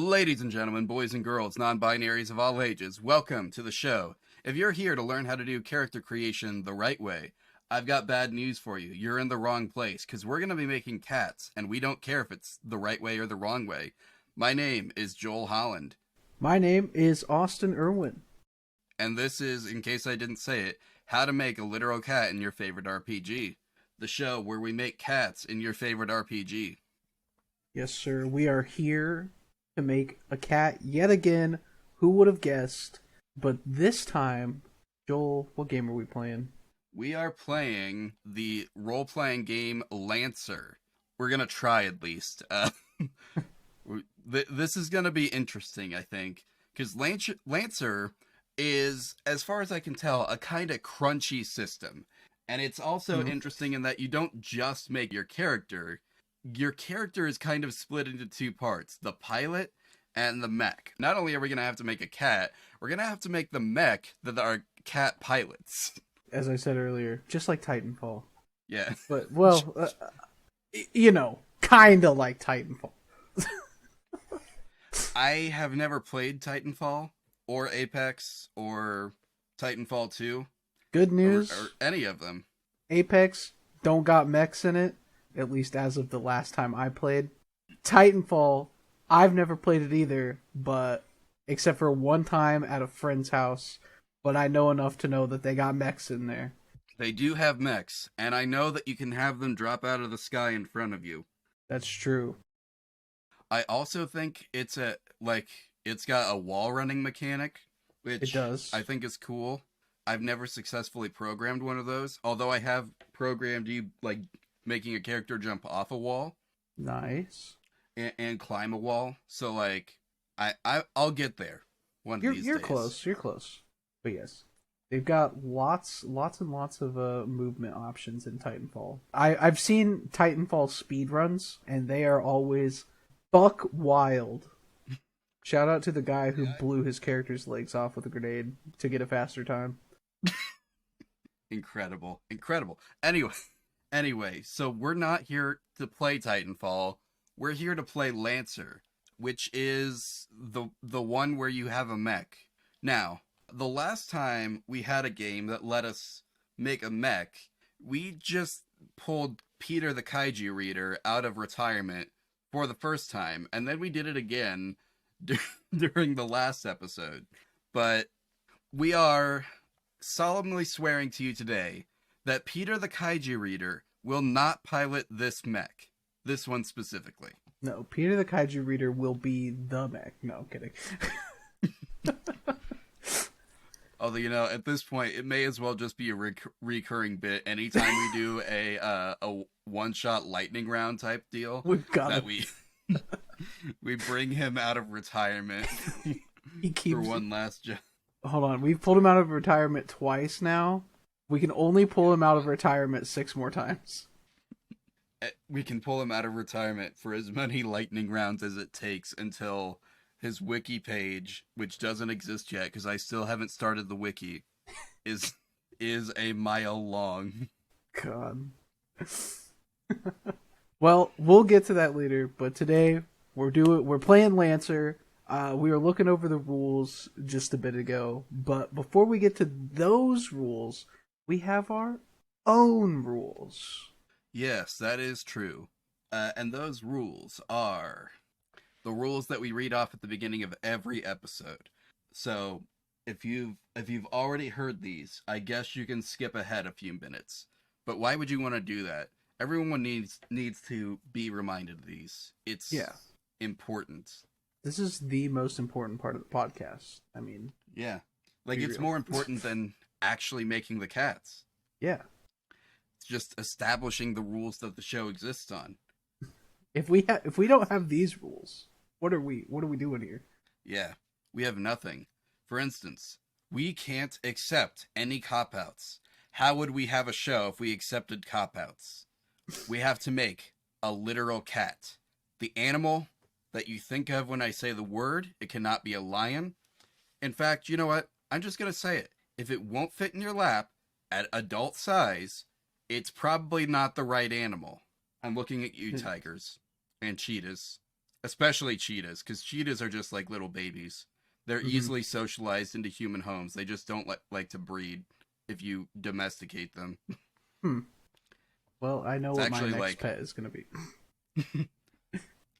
Ladies and gentlemen, boys and girls, non-binaries of all ages, welcome to the show. If you're here to learn how to do character creation the right way, I've got bad news for you. You're in the wrong place, because we're going to be making cats, and we don't care if it's the right way or the wrong way. My name is Joel Holland. My name is Austin Irwin. And this is, in case I didn't say it, How to Make a Literal Cat in Your Favorite RPG. The show where we make cats in your favorite RPG. Yes, sir. We are here to make a cat yet again. Who would have guessed? But this time, Joel, what game are we playing? We are playing the role-playing game Lancer. We're going to try at least. This is going to be interesting, I think, because Lancer is, as far as I can tell, a kind of crunchy system. And it's also interesting in that you don't just make your character. Your character is kind of split into two parts, the pilot and the mech. Not only are we going to have to make a cat, we're going to have to make the mech that are cat pilots. As I said earlier, just like Titanfall. Yeah. But, well, kind of like Titanfall. I have never played Titanfall or Apex or Titanfall 2. Good news. Or any of them. Apex don't got mechs in it, at least as of the last time I played. Titanfall, I've never played it either, but except for one time at a friend's house, but I know enough to know that they got mechs in there. They do have mechs, and I know that you can have them drop out of the sky in front of you. That's true. I also think it's got a wall running mechanic, which it does. I think is cool. I've never successfully programmed one of those, although I have programmed you like making a character jump off a wall. Nice. And climb a wall. So like I'll get there one of these days. You're close. You're close. But yes. They've got lots and lots of movement options in Titanfall. I've seen Titanfall speedruns, and they are always buck wild. Shout out to the guy who blew his character's legs off with a grenade to get a faster time. Incredible. Anyway, so we're not here to play Titanfall. We're here to play Lancer, which is the one where you have a mech. Now, the last time we had a game that let us make a mech, we just pulled Peter the Kaiju Reader out of retirement for the first time, and then we did it again during the last episode. But we are solemnly swearing to you today that Peter the Kaiju Reader will not pilot this mech. This one specifically. No, Peter the Kaiju Reader will be the mech. No, I'm kidding. Although, at this point, it may as well just be a recurring bit. Anytime we do a one-shot lightning round type deal, we've got that we bring him out of retirement for one last job. Hold on, we've pulled him out of retirement twice now. We can only pull him out of retirement 6 more times. We can pull him out of retirement for as many lightning rounds as it takes until his wiki page, which doesn't exist yet because I still haven't started the wiki, is a mile long. God. Well, we'll get to that later, but today we're playing Lancer. We were looking over the rules just a bit ago, but before we get to those rules, we have our own rules. Yes, that is true. And those rules are the rules that we read off at the beginning of every episode. So, if you've already heard these, I guess you can skip ahead a few minutes. But why would you want to do that? Everyone needs to be reminded of these. It's important. This is the most important part of the podcast. I mean, yeah. Like, it's more important than actually making the cats. Yeah. It's just establishing the rules that the show exists on. If we don't have these rules, what are we doing here? Yeah. We have nothing. For instance, we can't accept any cop-outs. How would we have a show if we accepted cop-outs? We have to make a literal cat. The animal that you think of when I say the word, it cannot be a lion. In fact, you know what? I'm just going to say it. If it won't fit in your lap at adult size, it's probably not the right animal. I'm looking at you, tigers and cheetahs. especially cheetahs, because cheetahs are just like little babies. They're easily socialized into human homes. They just don't like to breed if you domesticate them. Hmm. Well, I know It's what my actually next like, pet is going to be.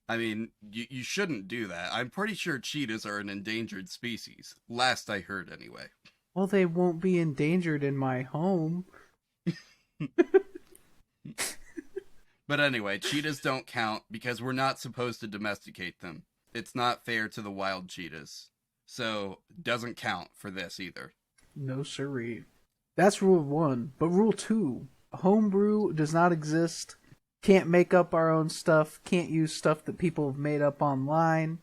I mean, you shouldn't do that. I'm pretty sure cheetahs are an endangered species. Last I heard, anyway. Well, they won't be endangered in my home. But anyway, cheetahs don't count because we're not supposed to domesticate them. It's not fair to the wild cheetahs. So, doesn't count for this either. No siree. That's rule 1. But rule 2, homebrew does not exist. Can't make up our own stuff. Can't use stuff that people have made up online.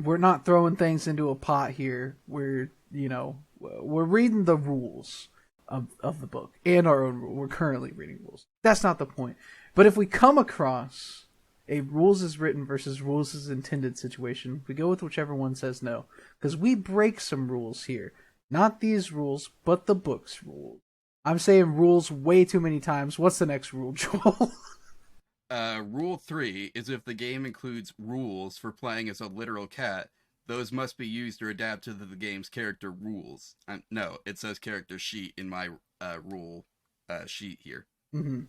We're not throwing things into a pot here. We're reading the rules of the book and our own rule. We're currently reading rules. That's not the point. But if we come across a rules is written versus rules is intended situation, we go with whichever one says no. Because we break some rules here. Not these rules, but the book's rules. I'm saying rules way too many times. What's the next rule, Joel? Rule 3 is if the game includes rules for playing as a literal cat, those must be used or adapted to the game's character rules. No, it says character sheet in my rule sheet here. Mm-hmm.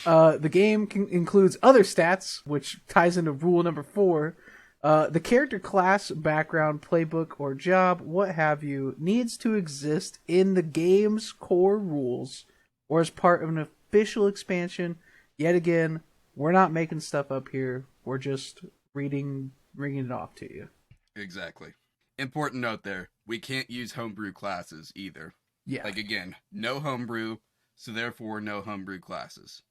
The game includes other stats, which ties into rule number 4. The character class, background, playbook, or job, what have you, needs to exist in the game's core rules or as part of an official expansion. Yet again, we're not making stuff up here. We're just reading it off to you. Exactly. Important note there, we can't use homebrew classes either. Yeah. Like, again, no homebrew, so therefore no homebrew classes.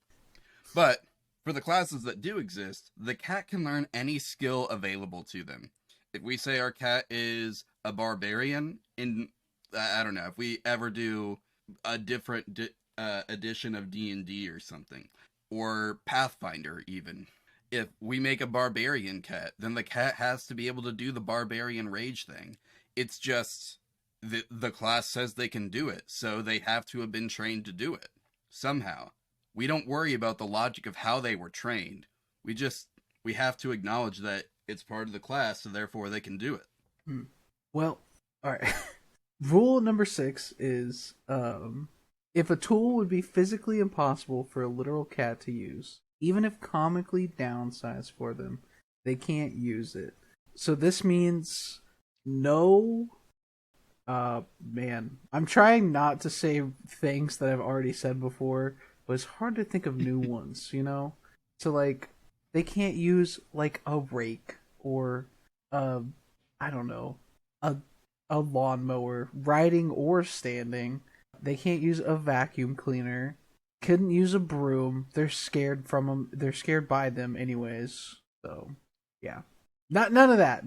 But for the classes that do exist, the cat can learn any skill available to them. If we say our cat is a barbarian, I don't know, if we ever do a different edition of D&D or something, or Pathfinder even, if we make a barbarian cat, then the cat has to be able to do the barbarian rage thing. It's just the class says they can do it, so they have to have been trained to do it somehow. We don't worry about the logic of how they were trained. We have to acknowledge that it's part of the class, so therefore they can do it. Well, alright. Rule number 6 is, if a tool would be physically impossible for a literal cat to use, even if comically downsized for them, they can't use it. So this means no... man. I'm trying not to say things that I've already said before, but it's hard to think of new ones, you know? So, like, they can't use, like, a rake or, I don't know, a lawnmower, riding or standing. They can't use a vacuum cleaner. Couldn't use a broom. They're scared from them. They're scared by them anyways. So, yeah. None of that.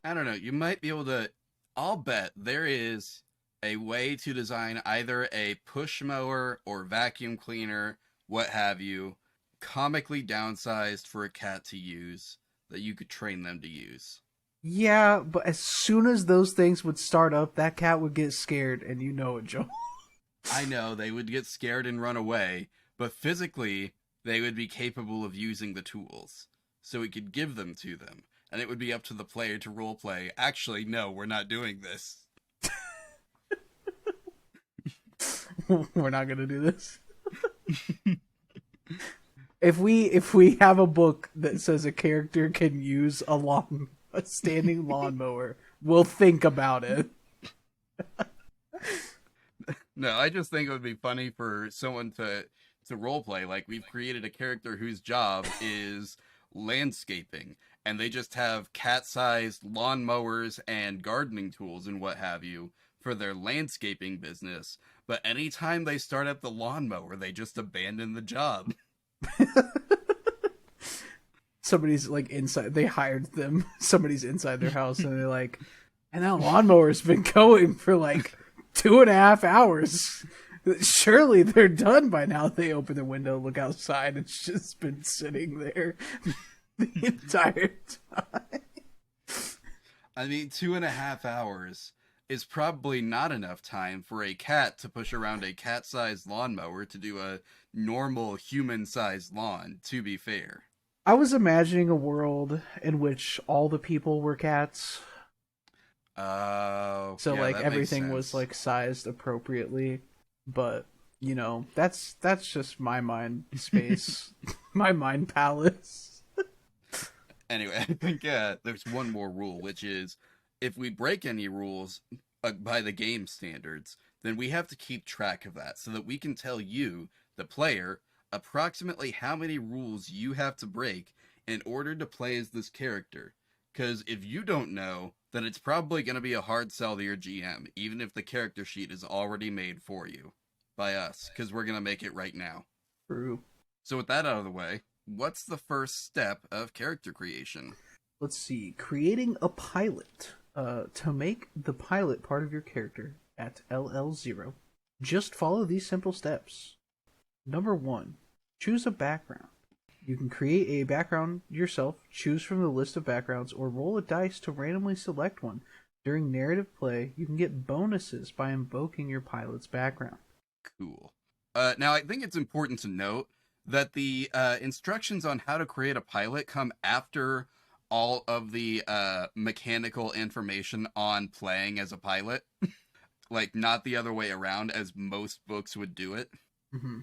I don't know. You might be able to... I'll bet there is a way to design either a push mower or vacuum cleaner, what have you, comically downsized for a cat to use that you could train them to use. Yeah, but as soon as those things would start up, that cat would get scared, and you know it, Joe. I know, they would get scared and run away, but physically, they would be capable of using the tools, so we could give them to them, and it would be up to the player to roleplay, actually, no, we're not doing this. We're not gonna do this. If we have a book that says a character can use a standing lawnmower, we'll think about it. No, I just think it would be funny for someone to roleplay. Like, we've created a character whose job is landscaping, and they just have cat-sized lawnmowers and gardening tools and what have you for their landscaping business. But anytime they start up the lawnmower, they just abandon the job. Somebody's like inside. They hired them. Somebody's inside their house, and they're like, "And that lawnmower's been going for like 2.5 hours. Surely they're done by now." They open the window, look outside, and it's just been sitting there the entire time. I mean, 2.5 hours is probably not enough time for a cat to push around a cat-sized lawnmower to do a normal human-sized lawn, to be fair. I was imagining a world in which all the people were cats. Oh, So yeah, like that makes everything was sense. like sized appropriately, but that's just my mind space, my mind palace. Anyway, I think there's one more rule, which is if we break any rules by the game standards, then we have to keep track of that so that we can tell you, the player, approximately how many rules you have to break in order to play as this character. Because if you don't know, then it's probably going to be a hard sell to your GM, even if the character sheet is already made for you by us, because we're going to make it right now. True. So with that out of the way, what's the first step of character creation? Let's see. Creating a pilot. To make the pilot part of your character at LL0, just follow these simple steps. Number 1, choose a background. You can create a background yourself, choose from the list of backgrounds, or roll a dice to randomly select one. During narrative play, you can get bonuses by invoking your pilot's background. Cool. Now, I think it's important to note that the instructions on how to create a pilot come after all of the mechanical information on playing as a pilot. Like, not the other way around, as most books would do it. Mm-hmm.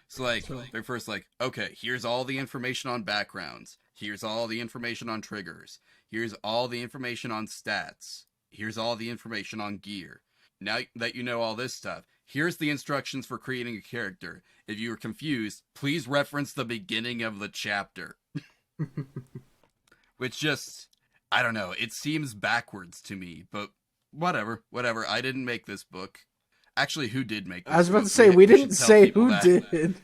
So, like, they're first like, okay, here's all the information on backgrounds. Here's all the information on triggers. Here's all the information on stats. Here's all the information on gear. Now that you know all this stuff, here's the instructions for creating a character. If you were confused, please reference the beginning of the chapter. Which just, I don't know, it seems backwards to me, but whatever. I didn't make this book. Actually, who did make this book? I was about to say, we didn't should tell say people who that. did.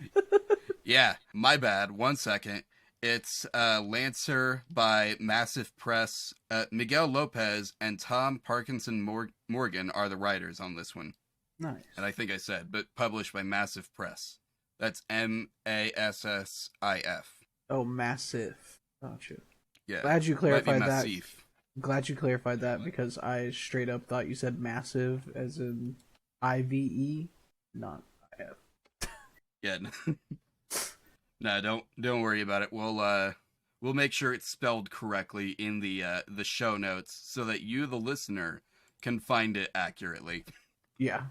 Yeah, my bad. 1 second. It's Lancer by Massif Press. Miguel Lopez and Tom Parkinson Morgan are the writers on this one. Nice. And I think I said, but published by Massif Press. That's Massif. Oh, massive. Gotcha. Yeah. Glad you clarified that. Massif. Glad you clarified that because I straight up thought you said massive as in IVE, not IF. Yeah. No, don't worry about it. We'll make sure it's spelled correctly in the show notes so that you, the listener, can find it accurately. Yeah.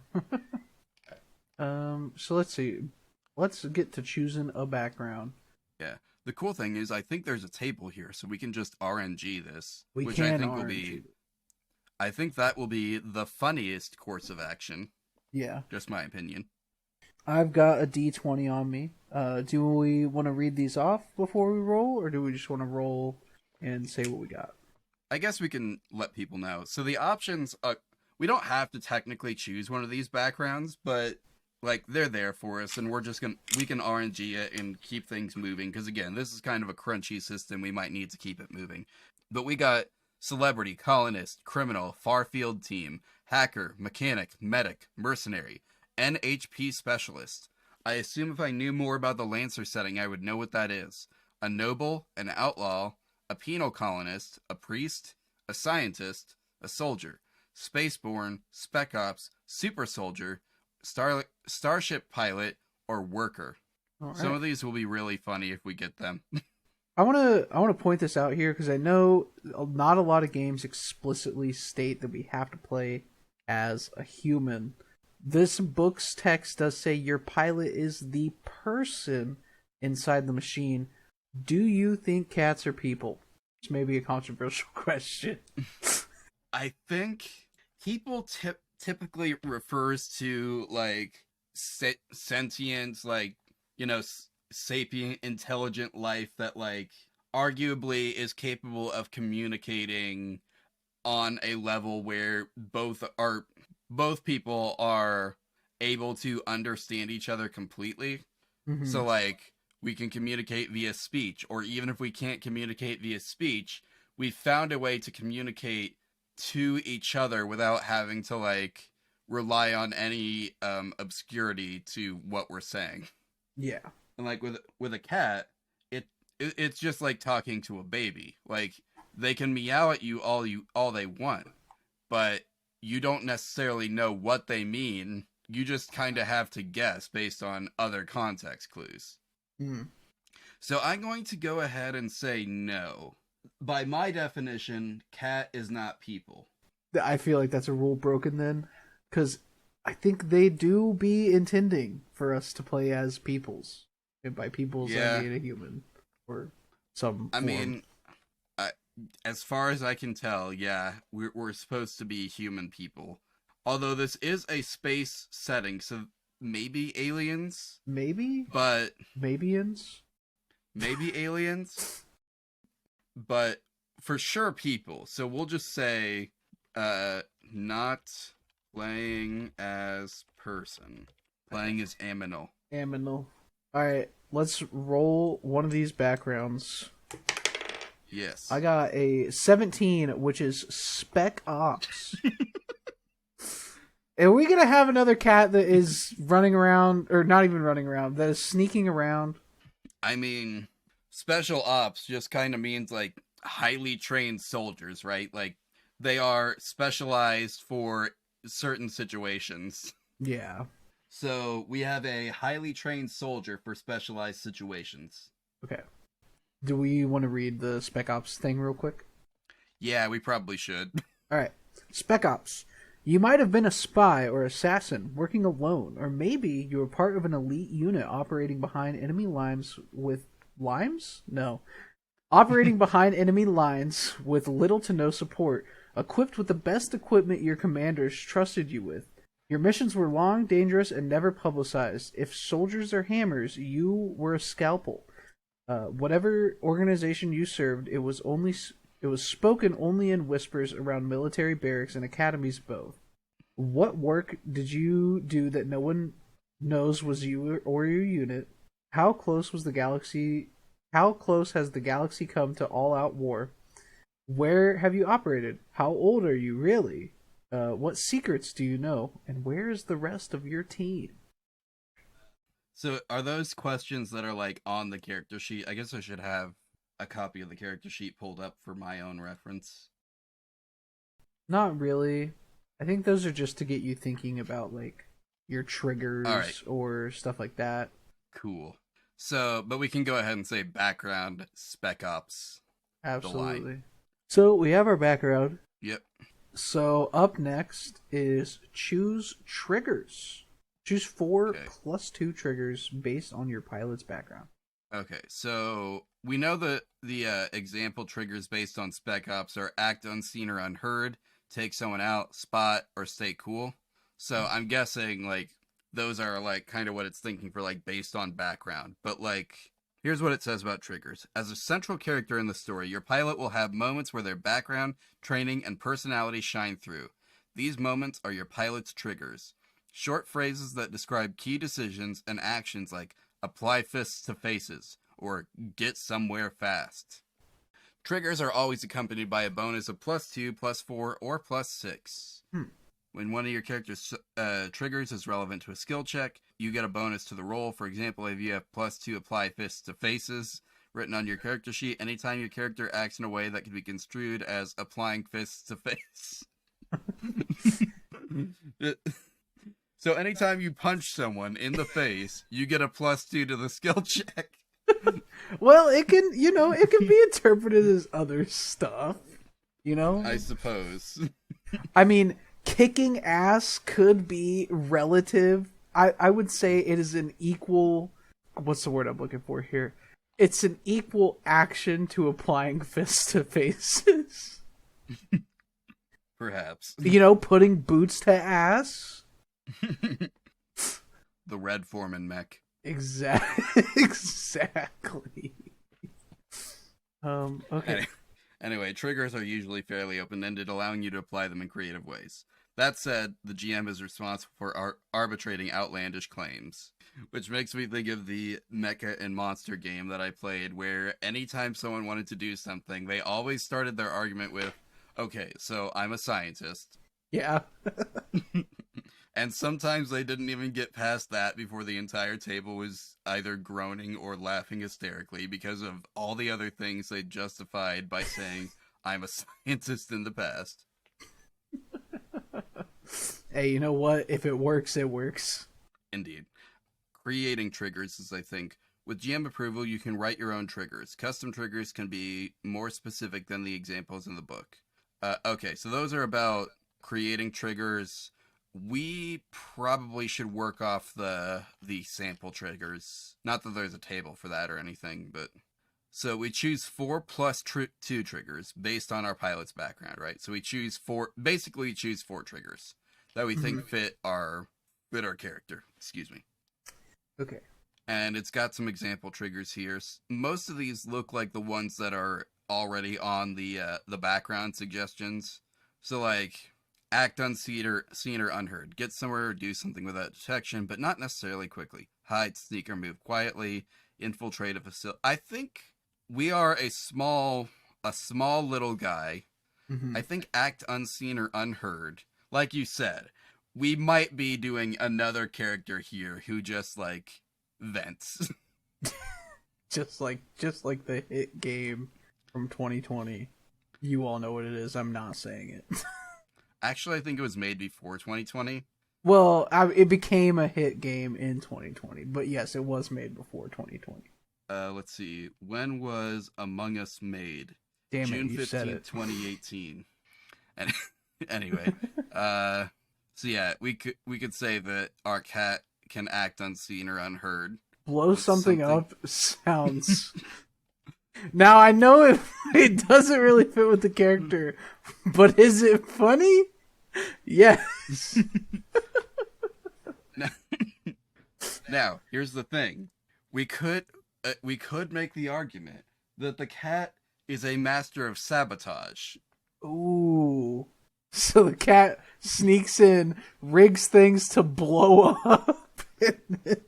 So let's see. Let's get to choosing a background. Yeah. The cool thing is, I think there's a table here, so we can just RNG this, We which can I think RNG. will be. I think that will be the funniest course of action. Yeah. Just my opinion. I've got a D20 on me. Do we want to read these off before we roll, or do we just want to roll and say what we got? I guess we can let people know. So the options, we don't have to technically choose one of these backgrounds, but like they're there for us, and we can RNG it and keep things moving. Because again, this is kind of a crunchy system. We might need to keep it moving. But we got celebrity, colonist, criminal, far-field team, hacker, mechanic, medic, mercenary, NHP specialist. I assume if I knew more about the Lancer setting, I would know what that is. A noble, an outlaw, a penal colonist, a priest, a scientist, a soldier, spaceborne, spec ops, super soldier, starship pilot, or worker. All right. Some of these will be really funny if we get them. I want to point this out here because I know not a lot of games explicitly state that we have to play as a human. This book's text does say your pilot is the person inside the machine. Do you think cats are people? Which may be a controversial question. I think people typically refers to like sentient, like, sapient, intelligent life that like arguably is capable of communicating on a level where both people are able to understand each other completely. Mm-hmm. So like we can communicate via speech, or even if we can't communicate via speech, we've found a way to communicate to each other without having to like rely on any obscurity to what we're saying. Yeah. And like with a cat, it's just like talking to a baby. Like they can meow at you all they want, but you don't necessarily know what they mean. You just kind of have to guess based on other context clues. Mm. So I'm going to go ahead and say no. By my definition, cat is not people. I feel like that's a rule broken then, because I think they do be intending for us to play as peoples, and by peoples Yeah. I mean a human or some I form. mean, I, as far as I can tell, yeah, we're supposed to be human people. Although this is a space setting, so maybe aliens, Maybe but Mabians. maybe aliens, but for sure people. So we'll just say, not playing as person, playing as aminal. Aminal. All right, let's roll one of these backgrounds. Yes. I got a 17, which is Spec Ops. Are we gonna have another cat that is running around, or not even running around, that is sneaking around? I mean, special ops just kind of means like highly trained soldiers, right? Like they are specialized for certain situations. Yeah. So we have a highly trained soldier for specialized situations. Okay. Do we want to read the Spec Ops thing real quick? Yeah, we probably should. All right. Spec Ops. You might have been a spy or assassin working alone, or maybe you were part of an elite unit operating behind enemy lines with limes? No. Operating behind enemy lines with little to no support, equipped with the best equipment your commanders trusted you with. Your missions were long, dangerous, and never publicized. If soldiers are hammers, you were a scalpel. Whatever organization you served, it was spoken only in whispers around military barracks and academies both. What work did you do that no one knows was you or your unit? How close has the galaxy come to all-out war? Where have you operated? How old are you, really? What secrets do you know? And where is the rest of your team? So are those questions that are like on the character sheet? I guess I should have a copy of the character sheet pulled up for my own reference. Not really. I think those are just to get you thinking about like your triggers Alright. or stuff like that. Cool. So, but we can go ahead and say background Spec Ops. Absolutely. So we have our background. Yep. So up next is choose triggers. Choose 4 Okay. plus 2 triggers based on your pilot's background. Okay, so we know that the example triggers based on Spec Ops are act unseen or unheard, take someone out, spot, or stay cool. So I'm guessing like those are like kind of what it's thinking for like based on background. But like here's what it says about triggers. As a central character in the story, your pilot will have moments where their background, training, and personality shine through. These moments are your pilot's triggers. Short phrases that describe key decisions and actions like apply fists to faces or get somewhere fast. Triggers are always accompanied by a bonus of +2, +4, or +6. When one of your character's triggers is relevant to a skill check, you get a bonus to the roll. For example, if you have +2 apply fists to faces written on your character sheet, anytime your character acts in a way that can be construed as applying fists to face. So anytime you punch someone in the face, you get a +2 to the skill check. Well, it can be interpreted as other stuff, I suppose. I mean, kicking ass could be relative. I would say it is an equal, what's the word I'm looking for here? It's an equal action to applying fists to faces. Perhaps. Putting boots to ass. The Red Foreman mech. Exactly. Okay. Anyway, triggers are usually fairly open-ended, allowing you to apply them in creative ways. That said, the GM is responsible for arbitrating outlandish claims, which makes me think of the Mecha and Monster game that I played, where anytime someone wanted to do something, they always started their argument with, okay, so I'm a scientist. Yeah. And sometimes they didn't even get past that before the entire table was either groaning or laughing hysterically because of all the other things they justified by saying, I'm a scientist in the past. Hey, you know what? If it works, it works. Indeed. Creating triggers is, I think, With GM approval, you can write your own triggers. Custom triggers can be more specific than the examples in the book. Okay, so those are about creating triggers. We probably should work off the sample triggers. Not that there's a table for that or anything, but... So we choose 4 plus 2 triggers based on our pilot's background, right? So we choose 4... Basically, we choose 4 triggers that we think fit our character. Excuse me. Okay. And it's got some example triggers here. Most of these look like the ones that are already on the background suggestions. So like, act unseen or unheard. Get somewhere or do something without detection, but not necessarily quickly. Hide, sneak, or move quietly. Infiltrate a facility. I think we are a small little guy. I think act unseen or unheard. Like you said, we might be doing another character here who just like vents. just like the hit game from 2020. You all know what it is. I'm not saying it. Actually, I think it was made before 2020. Well, it became a hit game in 2020, but yes, it was made before 2020. Let's see. When was Among Us made? Damn June it, you 15th, said it. 2018. And anyway, so yeah, we could say that our cat can act unseen or unheard. Blow something up sounds... Now, I know it doesn't really fit with the character, but is it funny? Yes. Now, here's the thing. We could make the argument that the cat is a master of sabotage. Ooh. So the cat sneaks in, rigs things to blow up, and then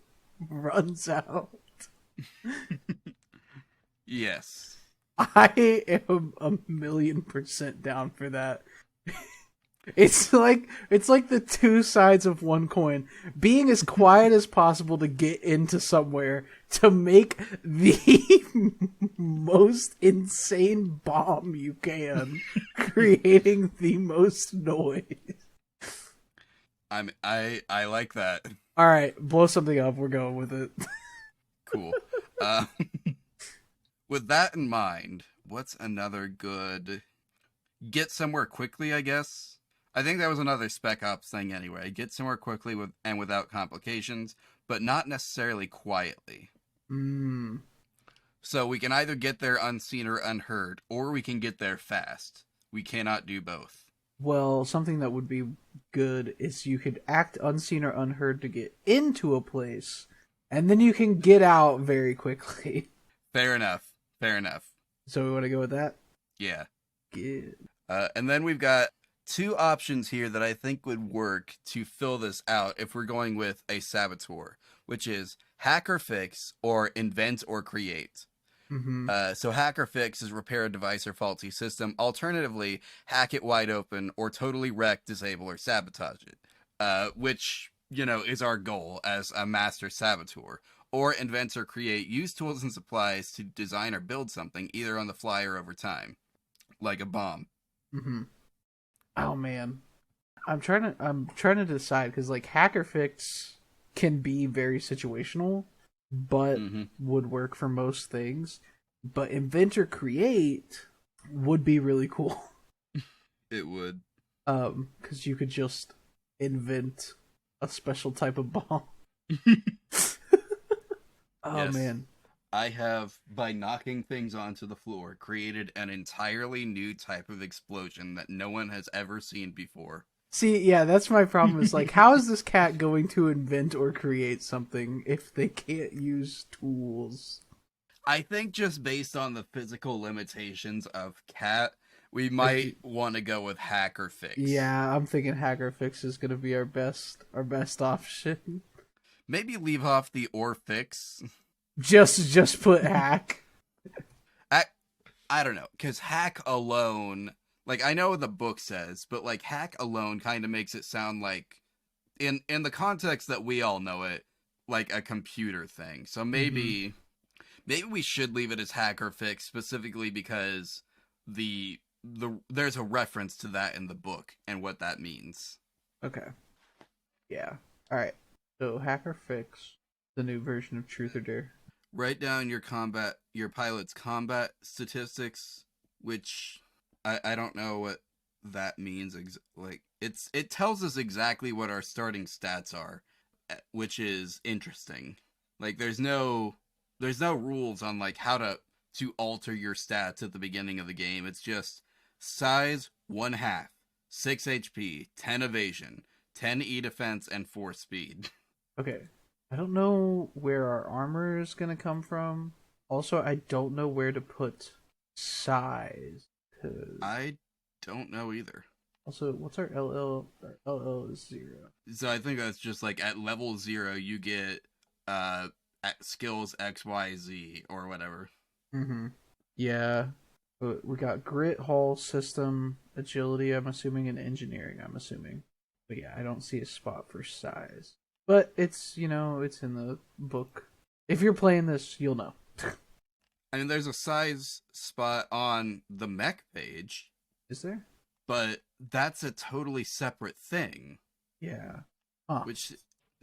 runs out. Yes. I am 1,000,000% down for that. It's like the two sides of one coin. Being as quiet as possible to get into somewhere to make the most insane bomb you can, creating the most noise. I like that. All right, blow something up. We're going with it. Cool. With that in mind, what's another good... Get somewhere quickly, I guess? I think that was another Spec Ops thing anyway. Get somewhere quickly and without complications, but not necessarily quietly. So we can either get there unseen or unheard, or we can get there fast. We cannot do both. Well, something that would be good is you could act unseen or unheard to get into a place, and then you can get out very quickly. Fair enough. So we want to go with that? Yeah. Good. And then we've got 2 options here that I think would work to fill this out if we're going with a Saboteur, which is hack or fix or invent or create. So hack or fix is repair a device or faulty system. Alternatively, hack it wide open or totally wreck, disable, or sabotage it, which, is our goal as a master saboteur. Or invent or create, use tools and supplies to design or build something, either on the fly or over time, like a bomb. Oh man, I'm trying to decide because like hack or fix can be very situational, but would work for most things. But invent or create would be really cool. It would. Because you could just invent a special type of bomb. Oh yes. Man. I have, by knocking things onto the floor, created an entirely new type of explosion that no one has ever seen before. See, yeah, that's my problem. Is like, how is this cat going to invent or create something if they can't use tools? I think just based on the physical limitations of cat, we might want to go with hack or fix. Yeah, I'm thinking hack or fix is going to be our best option. Maybe leave off the or fix. Just put hack. I don't know, because hack alone, like, I know what the book says, but like hack alone kind of makes it sound like, in the context that we all know it, like a computer thing. So maybe we should leave it as hack or fix, specifically because there's a reference to that in the book and what that means. Okay. Yeah. All right. So hack or fix, the new version of Truth or Dare. write down your pilot's combat statistics, which I don't know what that means. Like it tells us exactly what our starting stats are, which is interesting. Like there's no rules on like how to alter your stats at the beginning of the game. It's just size 1/2, 6 HP, 10 evasion, 10 E defense, and 4 speed. Okay. I don't know where our armor is gonna come from. Also, I don't know where to put size. 'Cause... I don't know either. Also, what's our LL? Our LL is 0. So I think that's just like at level 0 you get skills XYZ or whatever. Mm-hmm. Yeah. We got grit, hull, system, agility, I'm assuming, and engineering, I'm assuming. But yeah, I don't see a spot for size. But it's, it's in the book. If you're playing this, you'll know. I mean, there's a size spot on the mech page. Is there? But that's a totally separate thing. Yeah. Huh. Which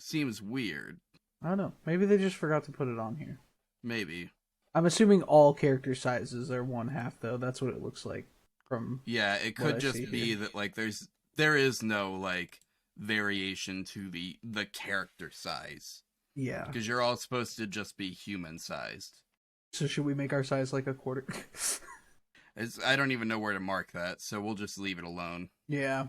seems weird. I don't know. Maybe they just forgot to put it on here. Maybe. I'm assuming all character sizes are 1/2, though. That's what it looks like from. Yeah, it could just be that like there is no like variation to the character size. Yeah. Because you're all supposed to just be human sized. So should we make our size like a quarter? I don't even know where to mark that, so we'll just leave it alone. Yeah.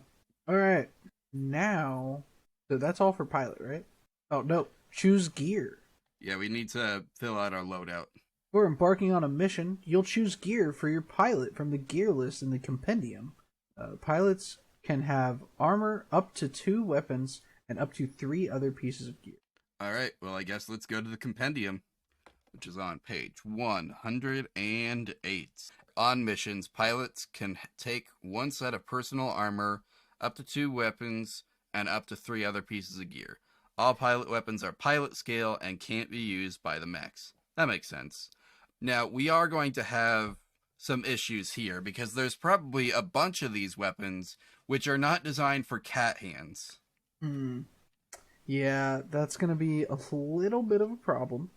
All right. Now, so that's all for pilot, right? Oh no, choose gear. Yeah, we need to fill out our loadout. Before embarking on a mission, you'll choose gear for your pilot from the gear list in the compendium. Pilots can have armor, up to 2 weapons, and up to 3 other pieces of gear. Alright, well I guess let's go to the compendium, which is on page 108. On missions, pilots can take 1 set of personal armor, up to 2 weapons, and up to 3 other pieces of gear. All pilot weapons are pilot scale and can't be used by the mechs. That makes sense. Now, we are going to have some issues here, because there's probably a bunch of these weapons which are not designed for cat hands. Yeah, that's going to be a little bit of a problem.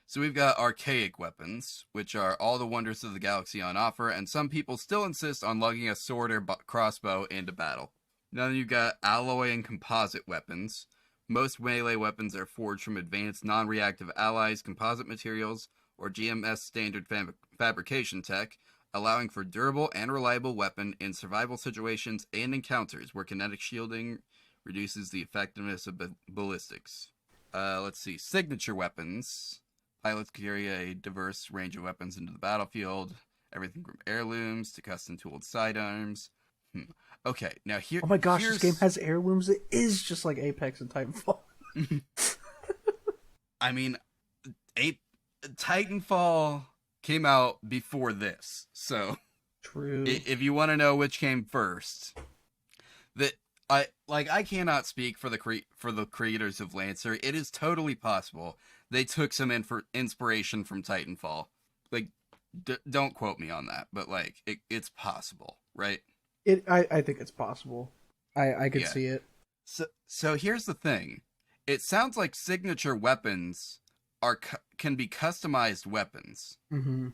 So we've got archaic weapons, which are all the wonders of the galaxy on offer, and some people still insist on lugging a sword or crossbow into battle. Then you've got alloy and composite weapons. Most melee weapons are forged from advanced non-reactive alloys, composite materials, or GMS standard fabrication tech, allowing for durable and reliable weapon in survival situations and encounters where kinetic shielding reduces the effectiveness of ballistics. Let's see. Signature weapons. Pilots carry a diverse range of weapons into the battlefield. Everything from heirlooms to custom-tooled sidearms. Okay, now here... Oh my gosh, this game has heirlooms. It is just like Apex and Titanfall. I mean, Titanfall came out before this, so... True. If you want to know which came first... I cannot speak for the creators of Lancer. It is totally possible they took some inspiration from Titanfall. Like, don't quote me on that, but like it's possible, right? I think it's possible. I could see it. So here's the thing. It sounds like signature weapons can be customized weapons. Mm-hmm.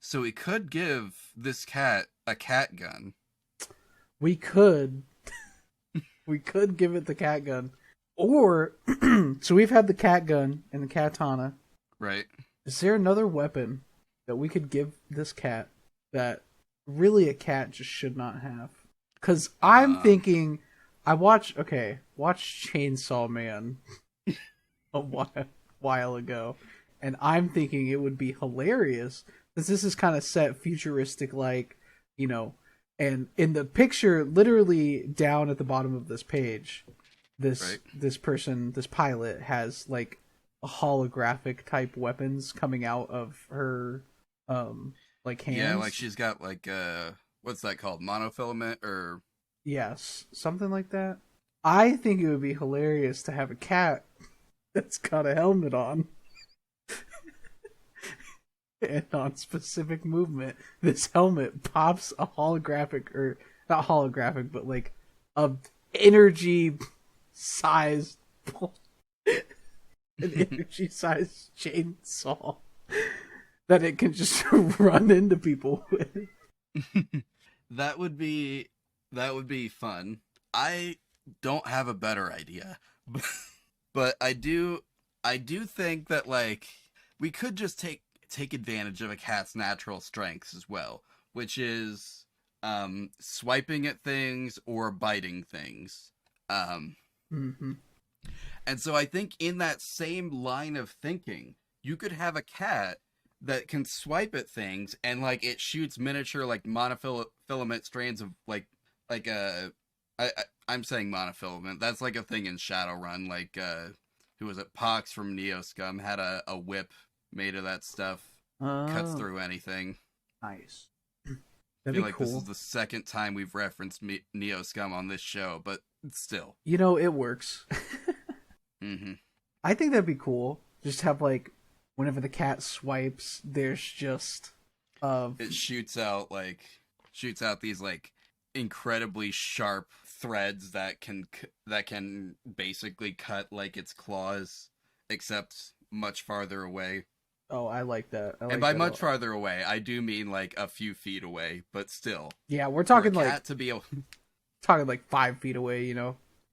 So we could give this cat a cat gun. We could. We could give it the cat gun. Or, so we've had the cat gun and the katana. Right. Is there another weapon that we could give this cat that really a cat just should not have? Because I'm thinking, I watched Chainsaw Man a while ago, and I'm thinking it would be hilarious, because this is kind of set futuristic, like, and in the picture, literally down at the bottom of this page, this pilot has like a holographic type weapons coming out of her like hands. Yeah, like she's got like what's that called? Monofilament or yes, something like that. I think it would be hilarious to have a cat that's got a helmet on. And on specific movement, this helmet pops a holographic, or not holographic, but like a energy sized an energy-sized chainsaw that it can just run into people with. That would be fun. I don't have a better idea. But I do think that like we could just take advantage of a cat's natural strengths as well, which is swiping at things or biting things. Mm-hmm. And so I think in that same line of thinking, you could have a cat that can swipe at things and like it shoots miniature like monofilament strands of like I'm saying monofilament. That's like a thing in Shadowrun. Like who was it? Pox from Neoscum had a whip made of that stuff. Cuts Oh, through anything. nice. I That'd feel be like this cool. is the second time we've referenced Neoscum on this show, but still. You know, it works. Hmm. I think that'd be cool. Just have like whenever the cat swipes, there's just It shoots out these like incredibly sharp threads that can basically cut like its claws, except much farther away. oh, I like that. I And like by that a much lot. farther away, I do mean like a few feet away, but still, Yeah, we're for a talking cat to be able, talking like 5 feet away.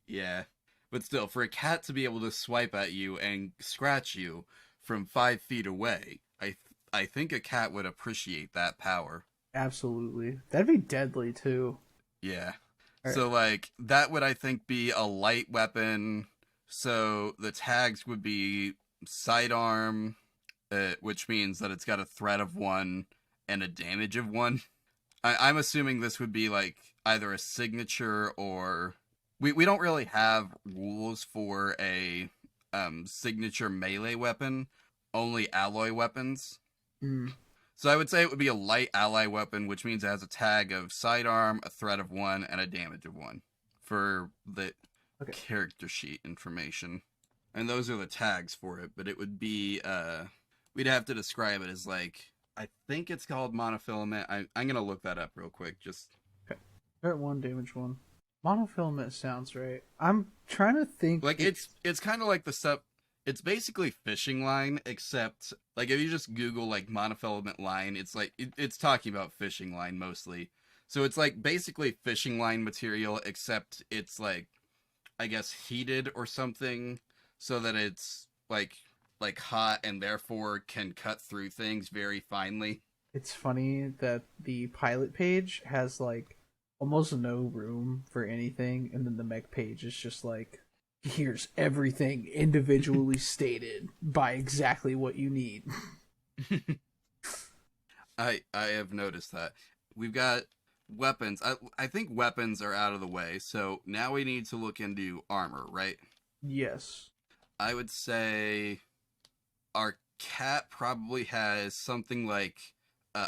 yeah, but still, for a cat to be able to swipe at you and scratch you from 5 feet away, I think a cat would appreciate that power. Absolutely. That'd be deadly too. Yeah. All right. So like that would I think be a light weapon. So the tags would be sidearm, which means that it's got a threat of 1 and a damage of 1. I'm assuming this would be like either a signature or we don't really have rules for a signature melee weapon, only alloy weapons. Mm, So I would say it would be a light ally weapon, which means it has a tag of sidearm, a threat of 1, and a damage of 1 for the okay. character sheet information. And those are the tags for it, but it would be we'd have to describe it as like I think it's called monofilament. I'm gonna look that up real quick. Just Okay. Threat one, damage one. Monofilament sounds right. I'm trying to think. like it's kind of like the stuff. It's basically fishing line, except like if you just Google like monofilament line, it's like it's talking about fishing line mostly. So it's like basically fishing line material, except it's like I guess heated or something, so that it's like hot and therefore can cut through things very finely. It's funny that the pilot page has like almost no room for anything, and then the mech page is just like, here's everything individually stated by exactly what you need. I have noticed that. We've got weapons. I think weapons are out of the way. So now we need to look into armor, right? Yes. I would say our cat probably has something like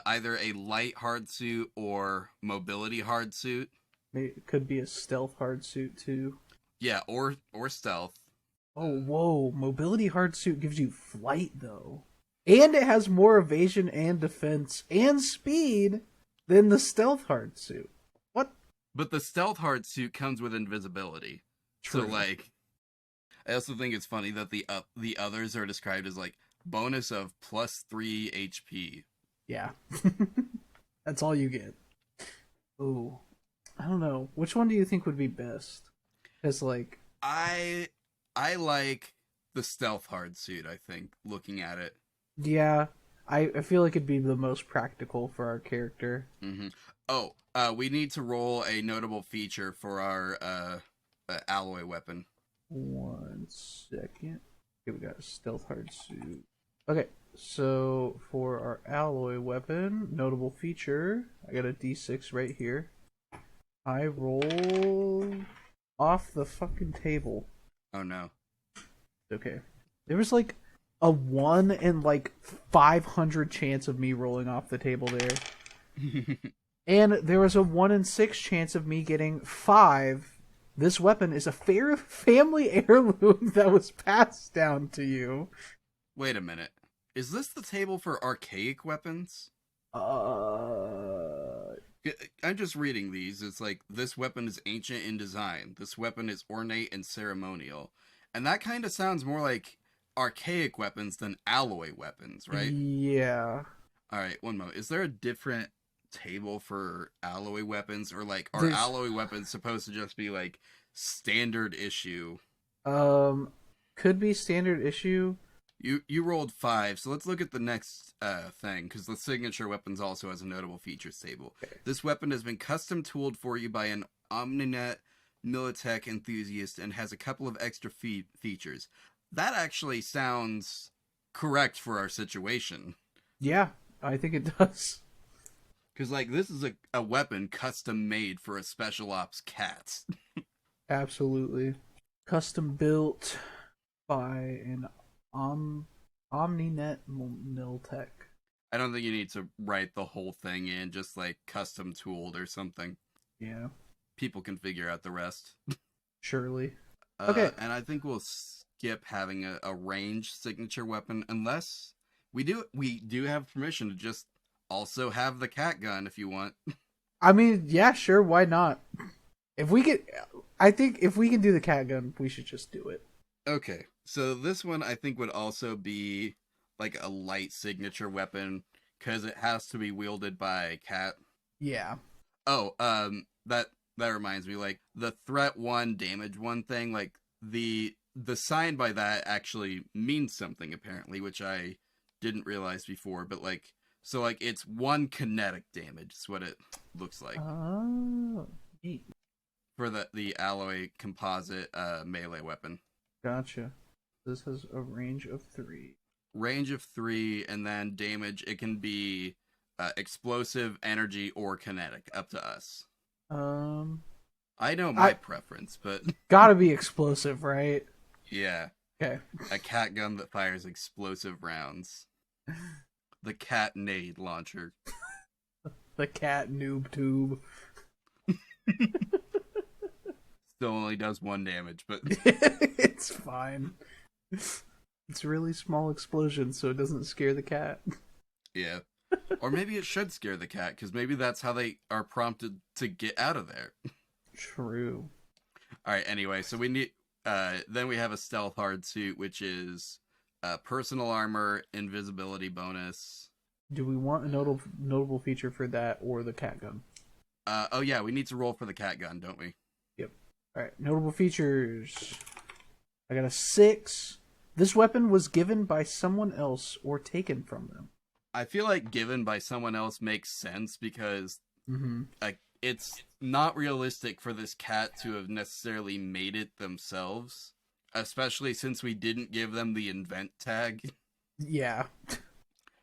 either a light hard suit or mobility hard suit. Maybe it could be a stealth hard suit too. Yeah, or stealth. Oh, whoa. Mobility hard suit gives you flight though. And it has more evasion and defense and speed than the stealth hard suit. What? But the stealth hard suit comes with invisibility. So True. like I also think it's funny that the others are described as like bonus of +3 HP. Yeah. That's all you get. Ooh. I don't know. Which one do you think would be best? Because, like, I like the stealth hard suit, I think, looking at it. yeah, I feel like it'd be the most practical for our character. Hmm. Oh, we need to roll a notable feature for our alloy weapon. 1 second. Okay, we got a stealth hard suit. Okay, so for our alloy weapon, notable feature, I got a d6 right here. I roll off the fucking table. Oh no. Okay. There was like a 1 in like 500 chance of me rolling off the table there. And there was a 1 in 6 chance of me getting 5. This weapon is a fair family heirloom that was passed down to you. Wait a minute. Is this the table for archaic weapons? Uh, I'm just reading these. It's like, this weapon is ancient in design. This weapon is ornate and ceremonial. And that kind of sounds more like archaic weapons than alloy weapons, right? Yeah. All right, one moment. Is there a different table for alloy weapons, or like are There's alloy weapons supposed to just be like standard issue? could be standard issue. You rolled 5, so let's look at the next thing, because the signature weapons also has a notable features table. Okay. This weapon has been custom tooled for you by an Omninet Militech enthusiast and has a couple of extra features. That actually sounds correct for our situation. Yeah, I think it does. Because, like, this is a weapon custom made for a special ops cat. Absolutely. Custom built by an Omninet Miltech. I don't think you need to write the whole thing in, just like custom tooled or something. Yeah, People can figure out the rest. surely. Okay. And I think we'll skip having a ranged signature weapon unless we do have permission to just also have the cat gun if you want. I mean, yeah, sure, why not? I think if we can do the cat gun, we should just do it. Okay, so this one I think would also be like a light signature weapon because it has to be wielded by a cat. Yeah. Oh, that reminds me, like the threat 1, damage 1 thing, like the sign by that actually means something apparently, which I didn't realize before, but like so like it's 1 kinetic damage is what it looks like. Oh, For the alloy composite melee weapon. gotcha. This has a range of 3. Range of 3, and then damage, it can be explosive, energy, or kinetic, up to us. I know my preference, but Gotta be explosive, right? yeah. Okay. A cat gun that fires explosive rounds. The cat nade launcher. The cat noob tube. Still only does 1 damage, but It's fine. It's a really small explosion, so it doesn't scare the cat. yeah. Or maybe it should scare the cat, because maybe that's how they are prompted to get out of there. True. Alright, anyway, so we need... then we have a stealth hard suit, which is personal armor, invisibility bonus. Do we want a notable feature for that or the cat gun? Oh yeah, we need to roll for the cat gun, don't we? Yep. Alright, notable features. I got a 6. This weapon was given by someone else or taken from them. I feel like given by someone else makes sense because like it's not realistic for this cat to have necessarily made it themselves, especially since we didn't give them the invent tag. Yeah.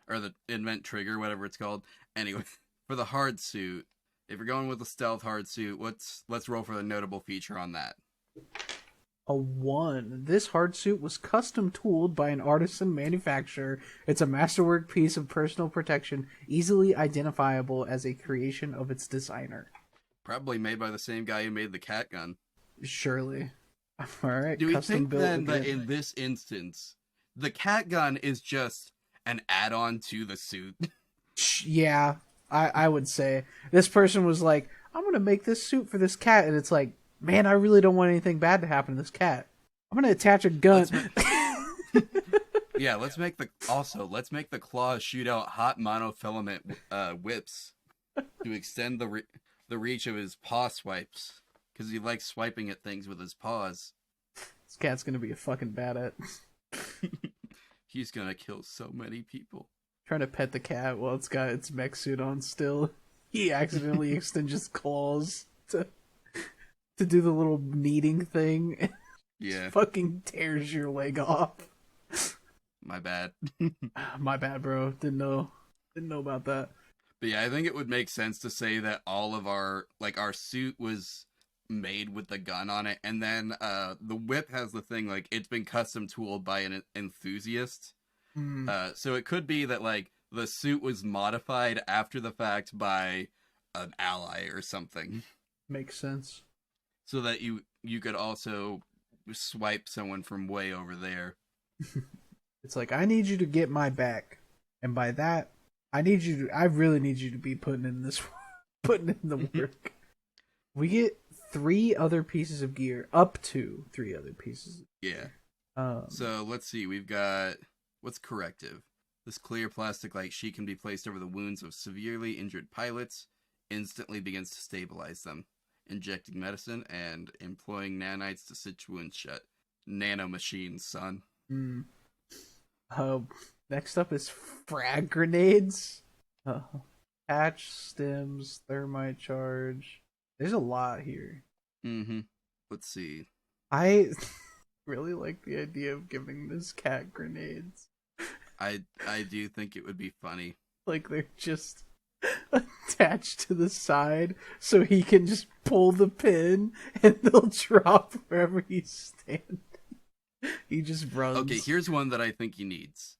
Or the invent trigger, whatever it's called. Anyway, for the hard suit, if you're going with the stealth hard suit, let's roll for the notable feature on that. A 1. This hard suit was custom tooled by an artisan manufacturer. It's a masterwork piece of personal protection, easily identifiable as a creation of its designer. Probably made by the same guy who made the cat gun. Surely. Alright, Do we custom think built then that again. in this instance, the cat gun is just an add-on to the suit? Yeah, I would say. This person was like, I'm going to make this suit for this cat, and it's like, man, I really don't want anything bad to happen to this cat. I'm going to attach a gun. Yeah, let's make the claws shoot out hot monofilament whips to extend the reach of his paw swipes, because he likes swiping at things with his paws. This cat's going to be a fucking badass. He's gonna kill so many people. Trying to pet the cat while it's got its mech suit on still. He accidentally extends his claws to do the little kneading thing. Yeah. Fucking tears your leg off. My bad. My bad, bro. Didn't know about that. But yeah, I think it would make sense to say that all of our suit was made with the gun on it, and then the whip has the thing like it's been custom tooled by an enthusiast. So it could be that like the suit was modified after the fact by an ally or something. Makes sense. So that you could also swipe someone from way over there. It's like, I need you to get my back, and by that, I really need you to be putting in the work. We get 3 other pieces of gear, up to 3 other pieces. Yeah. So let's see. We've got what's corrective. This clear plastic-like sheet can be placed over the wounds of severely injured pilots, instantly begins to stabilize them, injecting medicine and employing nanites to stitch wounds shut. Nano machines, son. mm, next up is frag grenades. Patch stems, thermite charge. There's a lot here. Mm-hmm. Let's see. I really like the idea of giving this cat grenades. I do think it would be funny. Like they're just attached to the side so he can just pull the pin and they'll drop wherever he's standing. He just runs. Okay, here's one that I think he needs.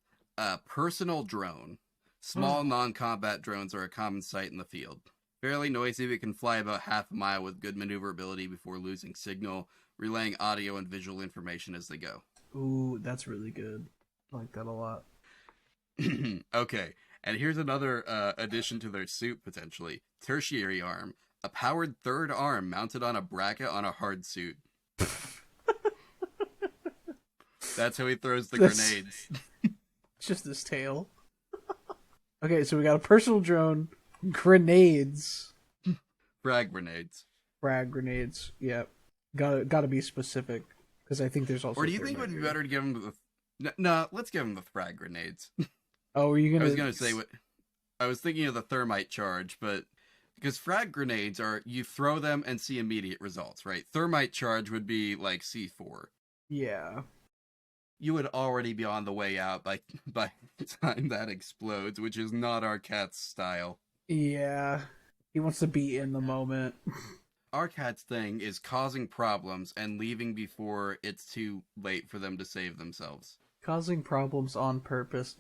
Personal drone. Small non-combat drones are a common sight in the field. Fairly noisy, but can fly about half a mile with good maneuverability before losing signal, relaying audio and visual information as they go. Ooh, that's really good. I like that a lot. Okay, and here's another addition to their suit, potentially. Tertiary arm. A powered third arm mounted on a bracket on a hard suit. That's how he throws the grenades. Just his tail. Okay, so we got a personal drone, grenades. Frag grenades. Frag grenades, yep. Gotta be specific, because I think there's also... Or do you think it would be better to give him the... No, let's give him the frag grenades. Oh, were you gonna... I was gonna say what... I was thinking of the thermite charge, but... Because frag grenades are, you throw them and see immediate results, right? Thermite charge would be like C4. Yeah. You would already be on the way out by the time that explodes, which is not our cat's style. Yeah. He wants to be in the moment. Our cat's thing is causing problems and leaving before it's too late for them to save themselves. Causing problems on purpose.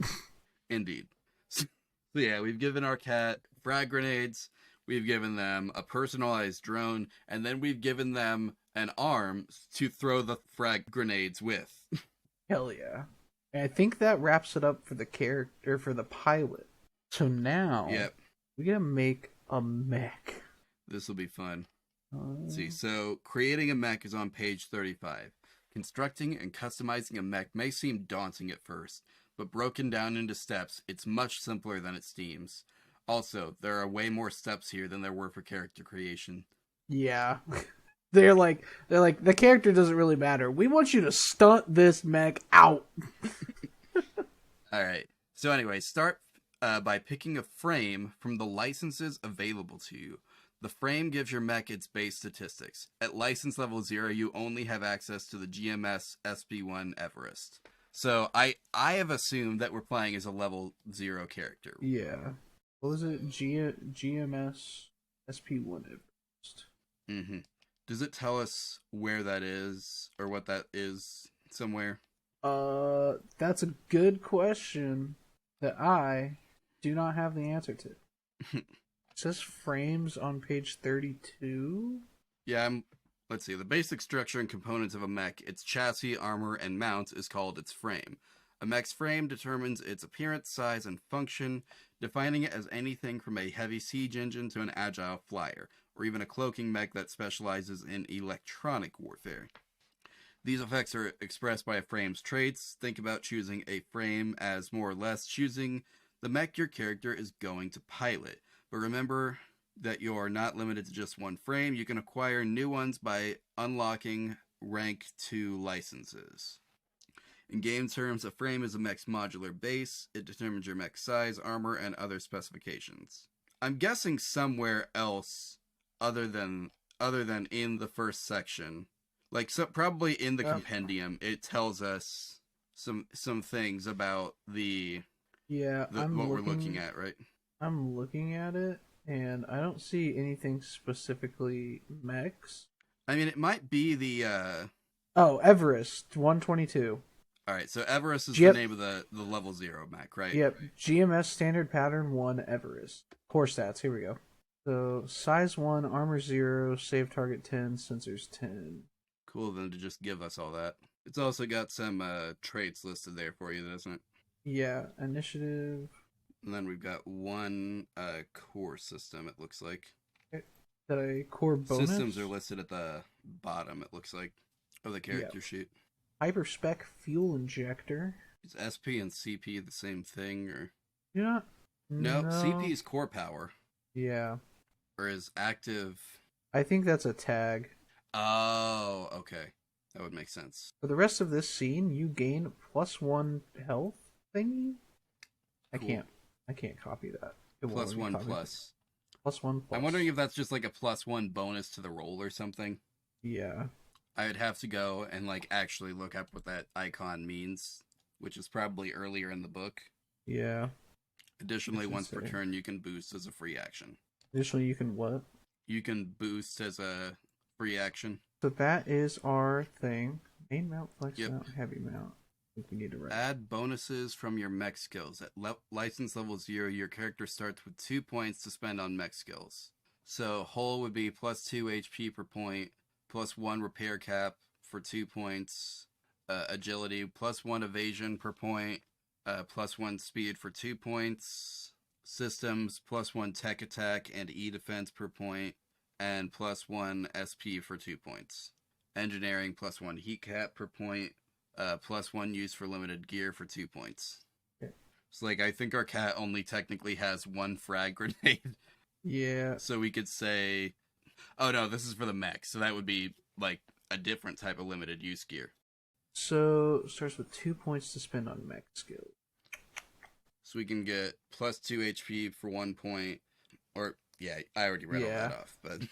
Indeed. So yeah, we've given our cat frag grenades, we've given them a personalized drone, and then we've given them an arm to throw the frag grenades with. Hell yeah. And I think that wraps it up for the character, for the pilot. So now, Yep. we gotta make a mech. This will be fun. Let's see, so creating a mech is on page 35. Constructing and customizing a mech may seem daunting at first, but broken down into steps, it's much simpler than it seems. Also, there are way more steps here than there were for character creation. Yeah. They're like, the character doesn't really matter. We want you to stunt this mech out. Alright, so anyway, start by picking a frame from the licenses available to you. The frame gives your mech its base statistics. At license level 0, you only have access to the GMS SP1 Everest. So I have assumed that we're playing as a level 0 character. Yeah. What was it? GMS SP1 Everest. Mm-hmm. Does it tell us where that is, or what that is somewhere? That's a good question that I do not have the answer to. It says frames on page 32. Yeah, let's see. The basic structure and components of a mech, its chassis, armor, and mount is called its frame. A mech's frame determines its appearance, size, and function, defining it as anything from a heavy siege engine to an agile flyer, or even a cloaking mech that specializes in electronic warfare. These effects are expressed by a frame's traits. Think about choosing a frame as more or less choosing the mech your character is going to pilot. But remember that you are not limited to just one frame. You can acquire new ones by unlocking rank 2 licenses. In game terms, a frame is a mech's modular base. It determines your mech size, armor, and other specifications. I'm guessing somewhere else other than in the first section. Like, so probably in the compendium, it tells us some things about what we're looking at, right? I'm looking at it, and I don't see anything specifically mechs. I mean, it might be the... Oh, Everest, 122. Alright, so Everest is the name of the level 0 mech, right? Yep, GMS Standard Pattern 1 Everest. Core stats, here we go. So, size 1, armor 0, save target 10, sensors 10. Cool of them to just give us all that. It's also got some traits listed there for you, doesn't it? Yeah, initiative. And then we've got one core system, it looks like. That a core bonus? Systems are listed at the bottom, it looks like, of the character sheet. Hyper spec fuel injector. Is SP and CP the same thing, or You know, no? no. CP is core power, Yeah, or is active? I think that's a tag. Oh, okay, that would make sense. For the rest of this scene, you gain +1 health thingy. Cool. I can't copy that. It won't Plus let me one copy it. plus. +1 plus. I'm wondering if that's just like a +1 bonus to the roll or something. Yeah. I would have to go and like actually look up what that icon means, which is probably earlier in the book. Yeah. Additionally, Should once per say. turn, you can boost as a free action. Additionally, you can what? You can boost as a free action. So that is our thing. Main mount, flex Yep. mount, heavy mount. I think we need to write. Add bonuses from your mech skills. At license level 0, your character starts with 2 points to spend on mech skills. So hull would be +2 HP per point, +1 repair cap for 2 points, agility +1 evasion per point, +1 speed for 2 points, systems +1 tech attack and E defense per point, and +1 SP for 2 points. Engineering +1 heat cap per point, +1 use for limited gear for 2 points. Okay. So, like, I think our cat only technically has 1 frag grenade. Yeah. So we could say, oh no, this is for the mech. So that would be, like, a different type of limited use gear. So starts with 2 points to spend on mech skill. So we can get +2 HP for 1 point. Or, yeah, I already read all that off. But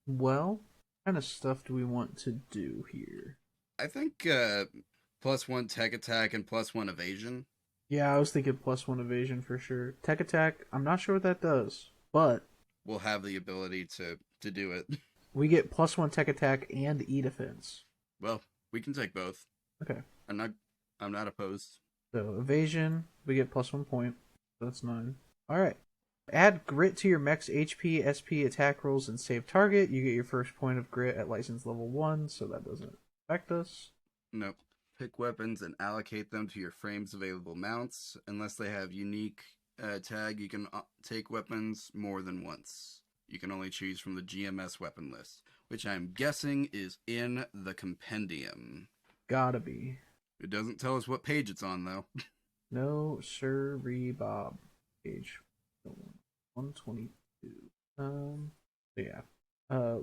Well, what kind of stuff do we want to do here? I think +1 tech attack and +1 evasion. Yeah, I was thinking +1 evasion for sure. Tech attack, I'm not sure what that does, but We'll have the ability to do it. we get +1 tech attack and E defense. Well, we can take both. Okay. I'm not opposed. So evasion, we get +1 point. So that's 9. Alright. Add grit to your mech's HP, SP, attack rolls, and save target. You get your first point of grit at license level 1, so that doesn't affect us. Nope. Pick weapons and allocate them to your frame's available mounts. Unless they have unique tag, you can take weapons more than once. You can only choose from the GMS weapon list, which I'm guessing is in the compendium. Gotta be. It doesn't tell us what page it's on, though. No, sirree, Bob. Page 122. So yeah.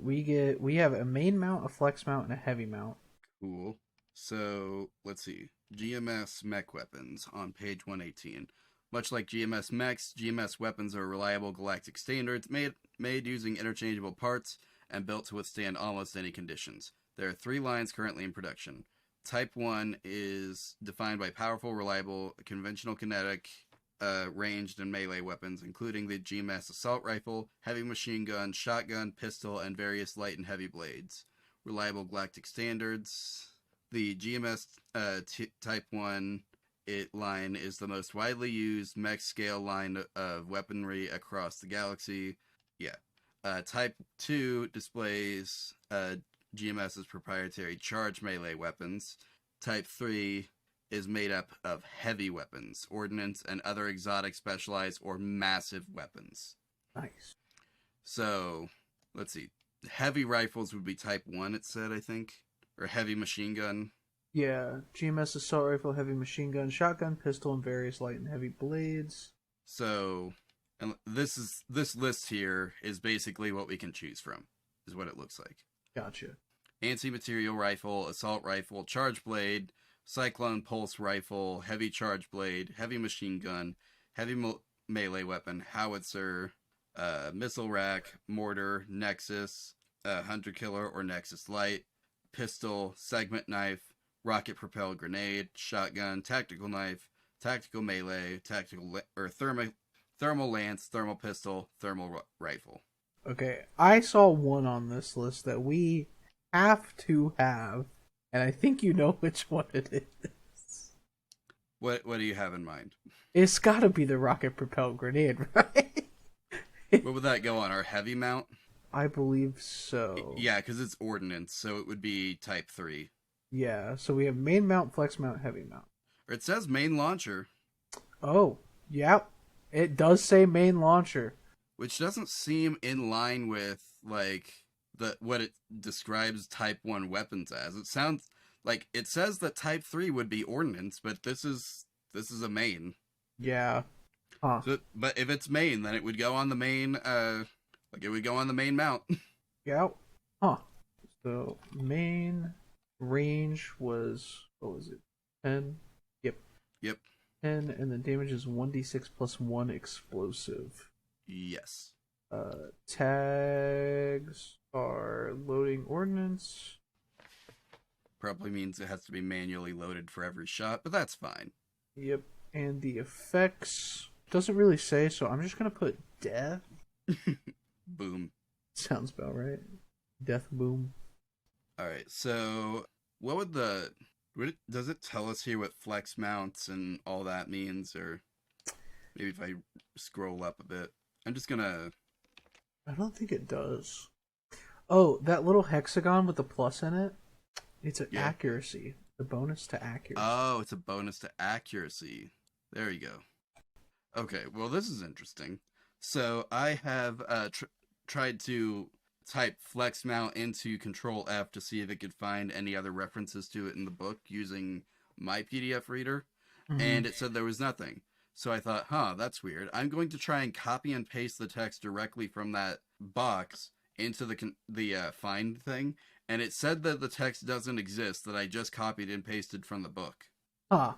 We have a main mount, a flex mount, and a heavy mount. Cool. So, let's see. GMS mech weapons on page 118. Much like GMS mechs, GMS weapons are reliable galactic standards made using interchangeable parts and built to withstand almost any conditions. There are 3 lines currently in production. Type 1 is defined by powerful, reliable, conventional kinetic, ranged, and melee weapons, including the GMS assault rifle, heavy machine gun, shotgun, pistol, and various light and heavy blades. Reliable galactic standards. The GMS Type 1 line is the most widely used mech scale line of weaponry across the galaxy. Yeah. Type 2 displays GMS's proprietary charge melee weapons. Type 3 is made up of heavy weapons, ordnance, and other exotic, specialized, or massive weapons. Nice. So, let's see. Heavy rifles would be Type 1, it said, I think. Or heavy machine gun. Yeah, GMS assault rifle, heavy machine gun, shotgun, pistol, and various light and heavy blades. So, and this list here is basically what we can choose from, is what it looks like. Gotcha. Anti-material rifle, assault rifle, charge blade, cyclone pulse rifle, heavy charge blade, heavy machine gun, heavy melee weapon, howitzer, missile rack, mortar, nexus, hunter killer or nexus light, pistol, segment knife, rocket propelled grenade, shotgun, tactical knife, tactical melee, thermal lance, thermal pistol, thermal rifle. Okay, I saw one on this list that we have to have, and I think you know which one it is. What do you have in mind? It's gotta be the rocket propelled grenade, right? What would that go on? Our heavy mount? I believe so. Yeah, because it's ordnance, so it would be Type 3. Yeah, so we have main mount, flex mount, heavy mount. Or it says main launcher. Oh, yep. It does say main launcher. Which doesn't seem in line with, like, what it describes Type 1 weapons as. It sounds Like, it says that Type 3 would be ordnance, but this is a main. Yeah. Huh. So, but if it's main, then it would go on the main, like, it would go on the main mount. Yeah. Huh. So main range was, what was it? 10? Yep. Yep. 10, and the damage is 1d6 plus 1 explosive. Yes. Tags are loading ordnance. Probably means it has to be manually loaded for every shot, but that's fine. Yep. And the effects doesn't really say, so I'm just gonna put death. Boom. Sounds about right. Death boom. Alright, so what does it tell us here what flex mounts and all that means? Or maybe if I scroll up a bit. I'm just gonna... I don't think it does. Oh, that little hexagon with the plus in it? It's an accuracy. The bonus to accuracy. Oh, it's a bonus to accuracy. There you go. Okay, well, this is interesting. So I have tried to type flex mount into Control F to see if it could find any other references to it in the book using my PDF reader, and it said there was nothing. So I thought, that's weird. I'm going to try and copy and paste the text directly from that box into the find thing, and it said that the text doesn't exist, that I just copied and pasted from the book. Huh.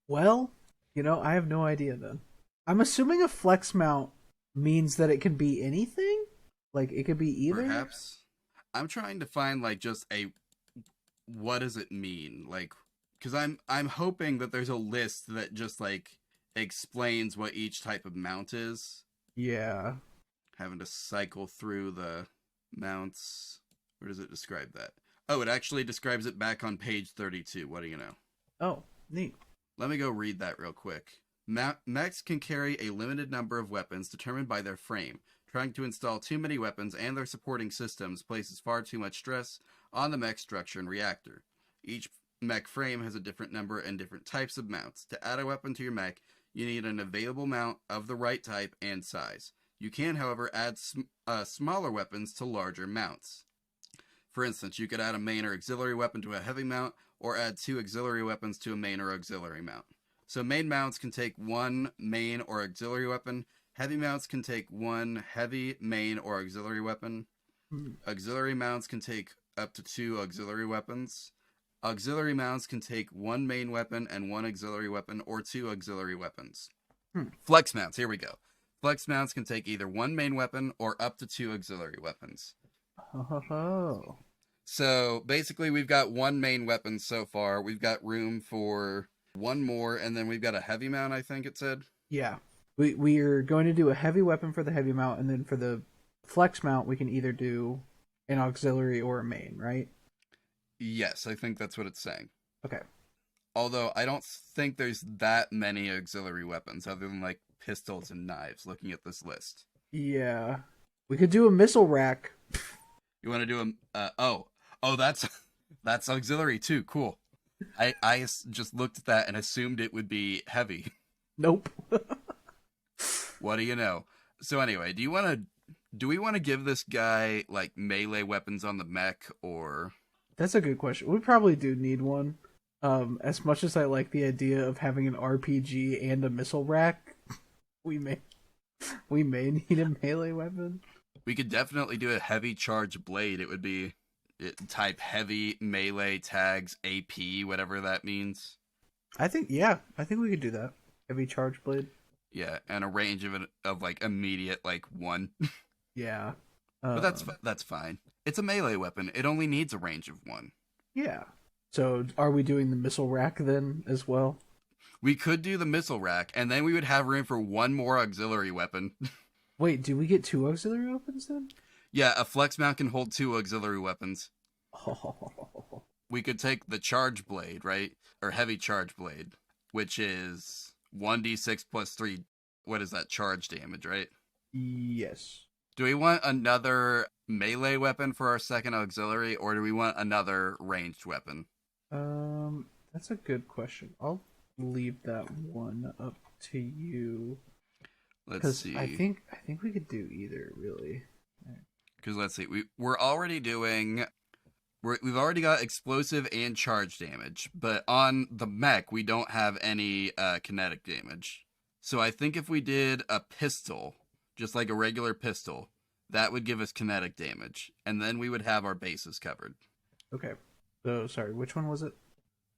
Well, I have no idea then. I'm assuming a flex mount means that it can be anything? Like, it could be either? Perhaps. I'm trying to find, like, just what does it mean? Like, because I'm hoping that there's a list that just, like, explains what each type of mount is. Yeah. Having to cycle through the mounts. Where does it describe that? Oh, it actually describes it back on page 32. What do you know? Oh, neat. Let me go read that real quick. Mechs can carry a limited number of weapons determined by their frame. Trying to install too many weapons and their supporting systems places far too much stress on the mech structure and reactor. Each mech frame has a different number and different types of mounts. To add a weapon to your mech, you need an available mount of the right type and size. You can, however, add smaller weapons to larger mounts. For instance, you could add a main or auxiliary weapon to a heavy mount, or add 2 auxiliary weapons to a main or auxiliary mount. So main mounts can take 1 main or auxiliary weapon. Heavy mounts can take 1 heavy, main, or auxiliary weapon. Auxiliary mounts can take up to 2 auxiliary weapons. Auxiliary mounts can take 1 main weapon and 1 auxiliary weapon, or 2 auxiliary weapons. Flex mounts, here we go. Flex mounts can take either 1 main weapon or up to 2 auxiliary weapons. Oh. So basically we've got 1 main weapon so far. We've got room for 1 more, and then we've got a heavy mount, I think it said. Yeah. We are going to do a heavy weapon for the heavy mount, and then for the flex mount, we can either do an auxiliary or a main, right? Yes, I think that's what it's saying. Okay. Although I don't think there's that many auxiliary weapons other than like pistols and knives, looking at this list. Yeah. We could do a missile rack. You want to do a that's auxiliary too. Cool. I just looked at that and assumed it would be heavy. Nope. What do you know? So anyway, do we want to give this guy like melee weapons on the mech, or? That's a good question. We probably do need one. As much as I like the idea of having an RPG and a missile rack, we may need a melee weapon. We could definitely do a heavy charge blade. It would be type heavy melee tags AP, whatever that means. I think we could do that. Heavy charge blade. Yeah, and a range of like immediate like 1. Yeah. But that's fine. It's a melee weapon. It only needs a range of 1. Yeah. So are we doing the missile rack then as well? We could do the missile rack, and then we would have room for 1 more auxiliary weapon. Wait, do we get 2 auxiliary weapons then? Yeah, a flex mount can hold 2 auxiliary weapons. Oh. We could take the charge blade, right? Or heavy charge blade, which is 1d6 plus 3. What is that? Charge damage, right? Yes. Do we want another melee weapon for our second auxiliary, or do we want another ranged weapon? That's a good question. I'll leave that one up to you. Let's see. I think we could do either, really. Because let's see, we're already doing We've already got explosive and charge damage, but on the mech, we don't have any kinetic damage. So I think if we did a pistol, just like a regular pistol, that would give us kinetic damage, and then we would have our bases covered. Okay. So, sorry, which one was it?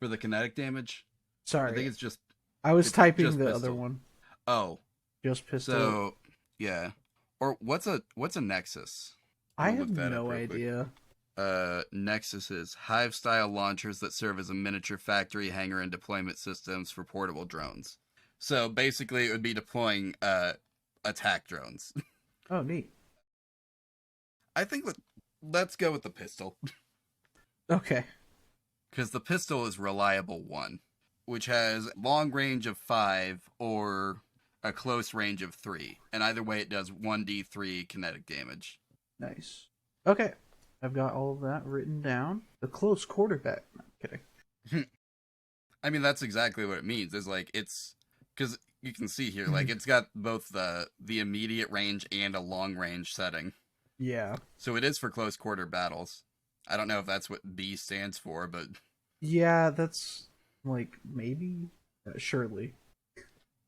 For the kinetic damage? Sorry. I think it's just... I was typing just the pistol. other one. Oh. Just pistol. So, yeah. Or what's a Nexus? I have no idea. Nexuses, Hive-style launchers that serve as a miniature factory, hangar, and deployment systems for portable drones. So basically, it would be deploying attack drones. Oh, neat. I think let's go with the pistol. Okay. Because the pistol is reliable 1, which has long range of 5 or a close range of 3. And either way, it does 1d3 kinetic damage. Nice. Okay. I've got all of that written down. The close quarterback. No, I'm kidding. I mean, that's exactly what it means. Is like, it's... Because you can see here, like, it's got both the immediate range and a long range setting. Yeah. So it is for close quarter battles. I don't know if that's what B stands for, but... Yeah, that's, like, maybe? Surely.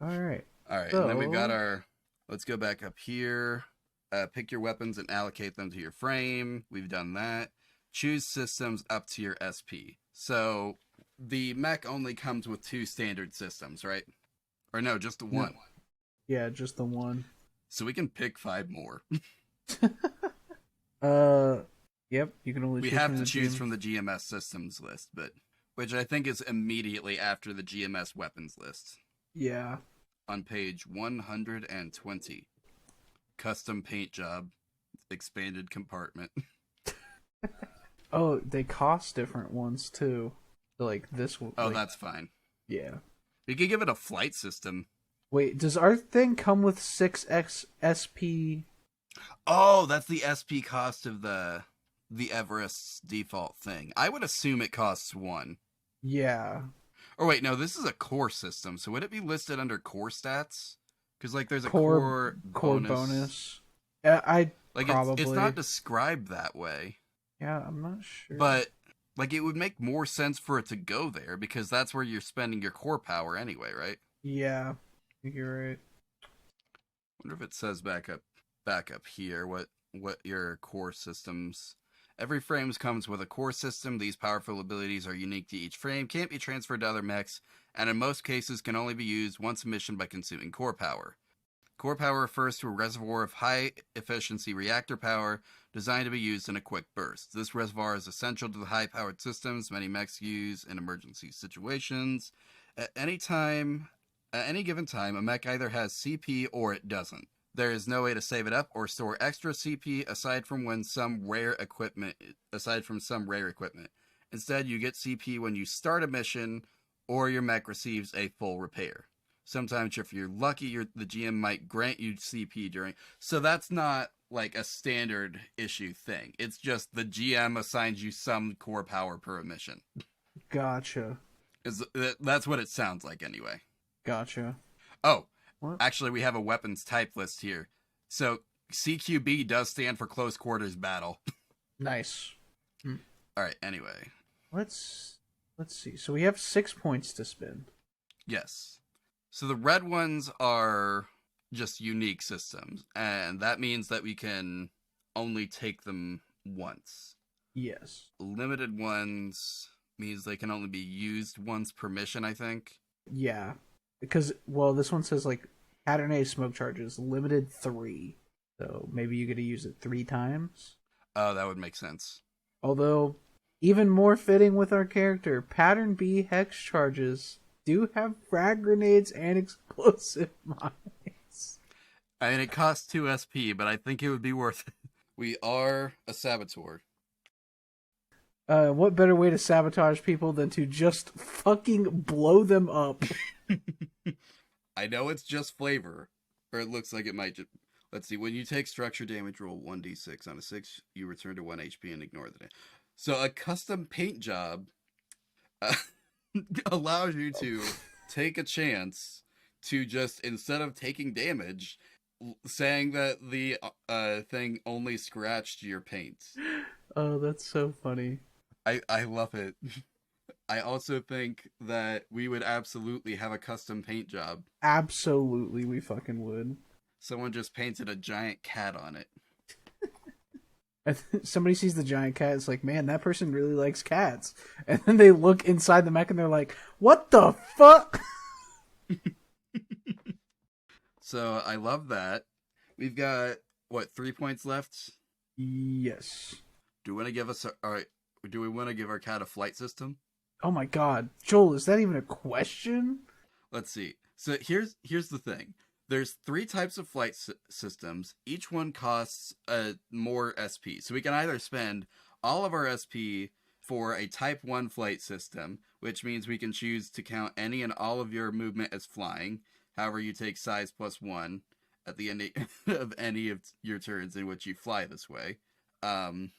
Alright. Alright, and then we've got our... Let's go back up here. Pick your weapons and allocate them to your frame. We've done that. Choose systems up to your SP. So, the mech only comes with 2 standard systems, right? Or no, just the 1. Yeah, just the 1. So we can pick 5 more. Yep, you can only we have to choose from the GMS systems list, but which I think is immediately after the GMS weapons list. Yeah. On page 120. Custom paint job. Expanded compartment. Oh, they cost different ones too. Like this one. Oh, like, that's fine. Yeah. We could give it a flight system. Wait, does our thing come with 6x SP? Oh, that's the SP cost of the Everest's default thing. I would assume it costs 1. Yeah. Or wait, no, this is a core system. So would it be listed under core stats? Because like there's a core bonus. I like probably. It's not described that way. Yeah, I'm not sure. But like it would make more sense for it to go there because that's where you're spending your core power anyway, right? Yeah, you're right. Wonder if it says back up here what your core systems. Every frame comes with a core system. These powerful abilities are unique to each frame, can't be transferred to other mechs, and in most cases can only be used once a mission by consuming core power. Core power refers to a reservoir of high-efficiency reactor power designed to be used in a quick burst. This reservoir is essential to the high-powered systems many mechs use in emergency situations. At any given time, a mech either has CP or it doesn't. There is no way to save it up or store extra CP aside from some rare equipment. Instead, you get CP when you start a mission or your mech receives a full repair. Sometimes, if you're lucky, the GM might grant you CP during. So that's not like a standard issue thing. It's just the GM assigns you some core power per mission. Gotcha. That's what it sounds like anyway. Gotcha. Oh, what? Actually, we have a weapons type list here. So CQB does stand for close quarters battle. Nice. All right. Anyway, let's see. So we have 6 points to spend. Yes. So the red ones are just unique systems, and that means that we can only take them once. Yes. Limited ones means they can only be used once per mission, I think. Yeah. Because, well, this one says, like, Saturn A smoke charges, limited 3. So maybe you get to use it 3 times? Oh, that would make sense. Although, even more fitting with our character, Pattern B hex charges do have frag grenades and explosive mines. I mean, it costs 2 SP, but I think it would be worth it. We are a saboteur. What better way to sabotage people than to just fucking blow them up? I know it's just flavor, or it looks like it might just... Let's see, when you take structure damage, roll 1d6. On a 6, you return to 1 HP and ignore the damage. So a custom paint job allows you to take a chance to just, instead of taking damage, saying that the thing only scratched your paint. Oh, that's so funny. I love it. I also think that we would absolutely have a custom paint job. Absolutely, we fucking would. Someone just painted a giant cat on it. Somebody sees the giant cat, it's like, man, that person really likes cats. And then they look inside the mech and they're like, what the fuck? So I love that. We've got, what, 3 points left? Yes. Do we want to give us do we want to give our cat a flight system? Oh my god. Joel, is that even a question? Let's see. So here's the thing. There's 3 types of flight systems. Each one costs more SP. So we can either spend all of our SP for a Type 1 flight system, which means we can choose to count any and all of your movement as flying. However, you take size +1 at the end of any of your turns in which you fly this way. The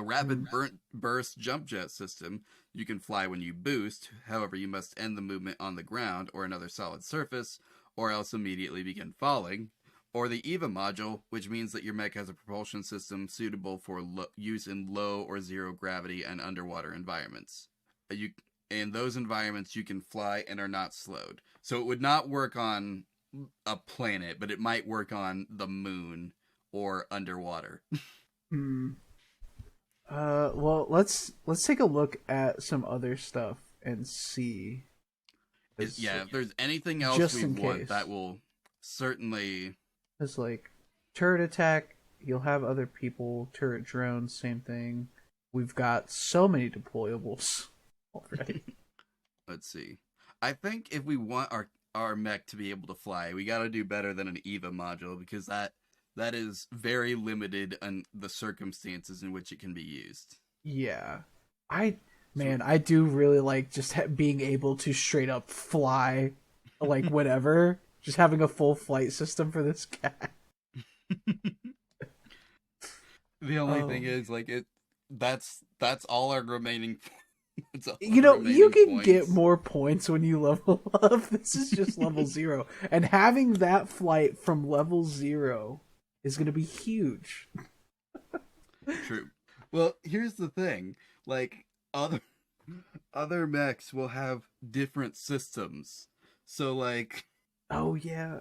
rapid burst jump jet system, you can fly when you boost. However, you must end the movement on the ground or another solid surface, or else immediately begin falling. Or the EVA module, which means that your mech has a propulsion system suitable for use in low or zero gravity and underwater environments. In those environments, you can fly and are not slowed. So it would not work on a planet, but it might work on the moon or underwater. Well, let's take a look at some other stuff and see. Yeah, if there's anything else just we in want, case. that will certainly... It's like, turret attack, you'll have other people, turret drones, same thing. We've got so many deployables already. Let's see. I think if we want our mech to be able to fly, we gotta do better than an EVA module, because that is very limited on the circumstances in which it can be used. Yeah. I do really like just being able to straight up fly, like, whatever. Just having a full flight system for this cat. The only thing is, like, that's all our remaining... You can get more points when you level up. This is just level 0. And having that flight from level 0 is going to be huge. True. Well, here's the thing. Like, other mechs will have different systems. So, like... Oh, yeah.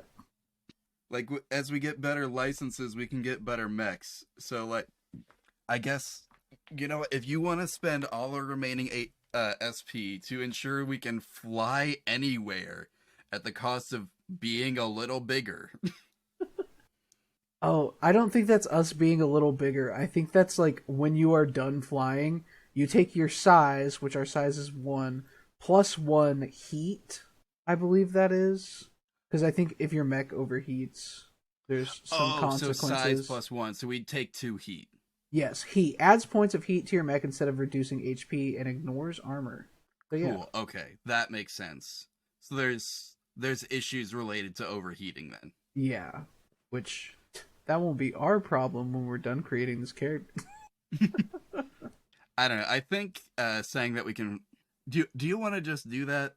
Like, as we get better licenses, we can get better mechs. So, like, I guess, you know, if you want to spend all our remaining 8 SP to ensure we can fly anywhere at the cost of being a little bigger. Oh, I don't think that's us being a little bigger. I think that's, like, when you are done flying, you take your size, which our size is 1, plus 1 heat, I believe that is. Because I think if your mech overheats, there's some consequences. So size +1, so we'd take 2 heat. Yes, heat. Adds points of heat to your mech instead of reducing HP and ignores armor. So, yeah. Cool, okay, that makes sense. So there's issues related to overheating then. Yeah, which, that won't be our problem when we're done creating this character. I don't know, I think saying that we can... Do you want to just do that?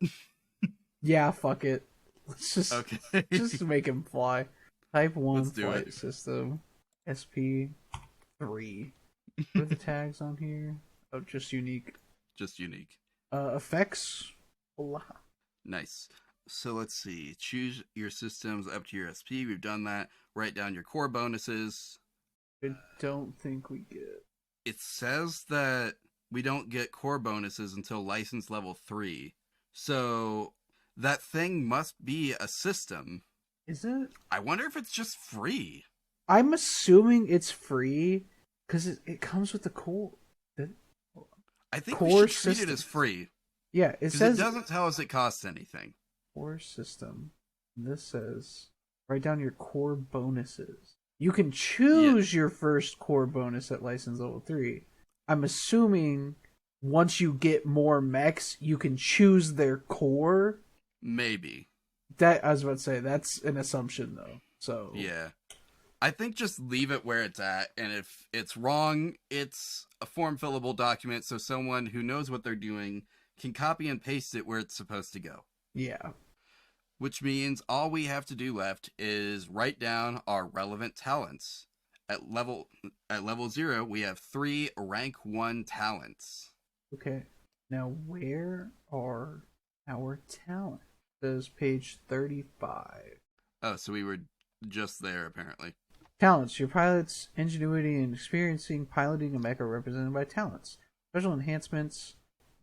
Yeah, fuck it. Let's just, okay. just make him fly. Type 1 Let's do flight it. system. SP3. What are the tags on here? Oh, just unique. Just unique. Effects. Blah. Nice. So let's see. Choose your systems up to your SP. We've done that. Write down your core bonuses. I don't think we get. It says that we don't get core bonuses until license level 3. So that thing must be a system. Is it? I wonder if it's just free. I'm assuming it's free because it comes with the core. I think core we should treat system. it as free. Yeah, it says it doesn't tell us it costs anything. Core system. This says write down your core bonuses. You can choose your first core bonus at license level 3. I'm assuming once you get more mechs, you can choose their core. Maybe. That I was about to say, that's an assumption though. So yeah. I think just leave it where it's at, and if it's wrong, it's a form fillable document so someone who knows what they're doing can copy and paste it where it's supposed to go. Yeah. Which means all we have to do left is write down our relevant talents. At level 0, we have 3 rank 1 talents. Okay. Now, where are our talents? It says page 35. Oh, so we were just there, apparently. Talents. Your pilot's ingenuity and experiencing piloting a mech are represented by talents. Special enhancements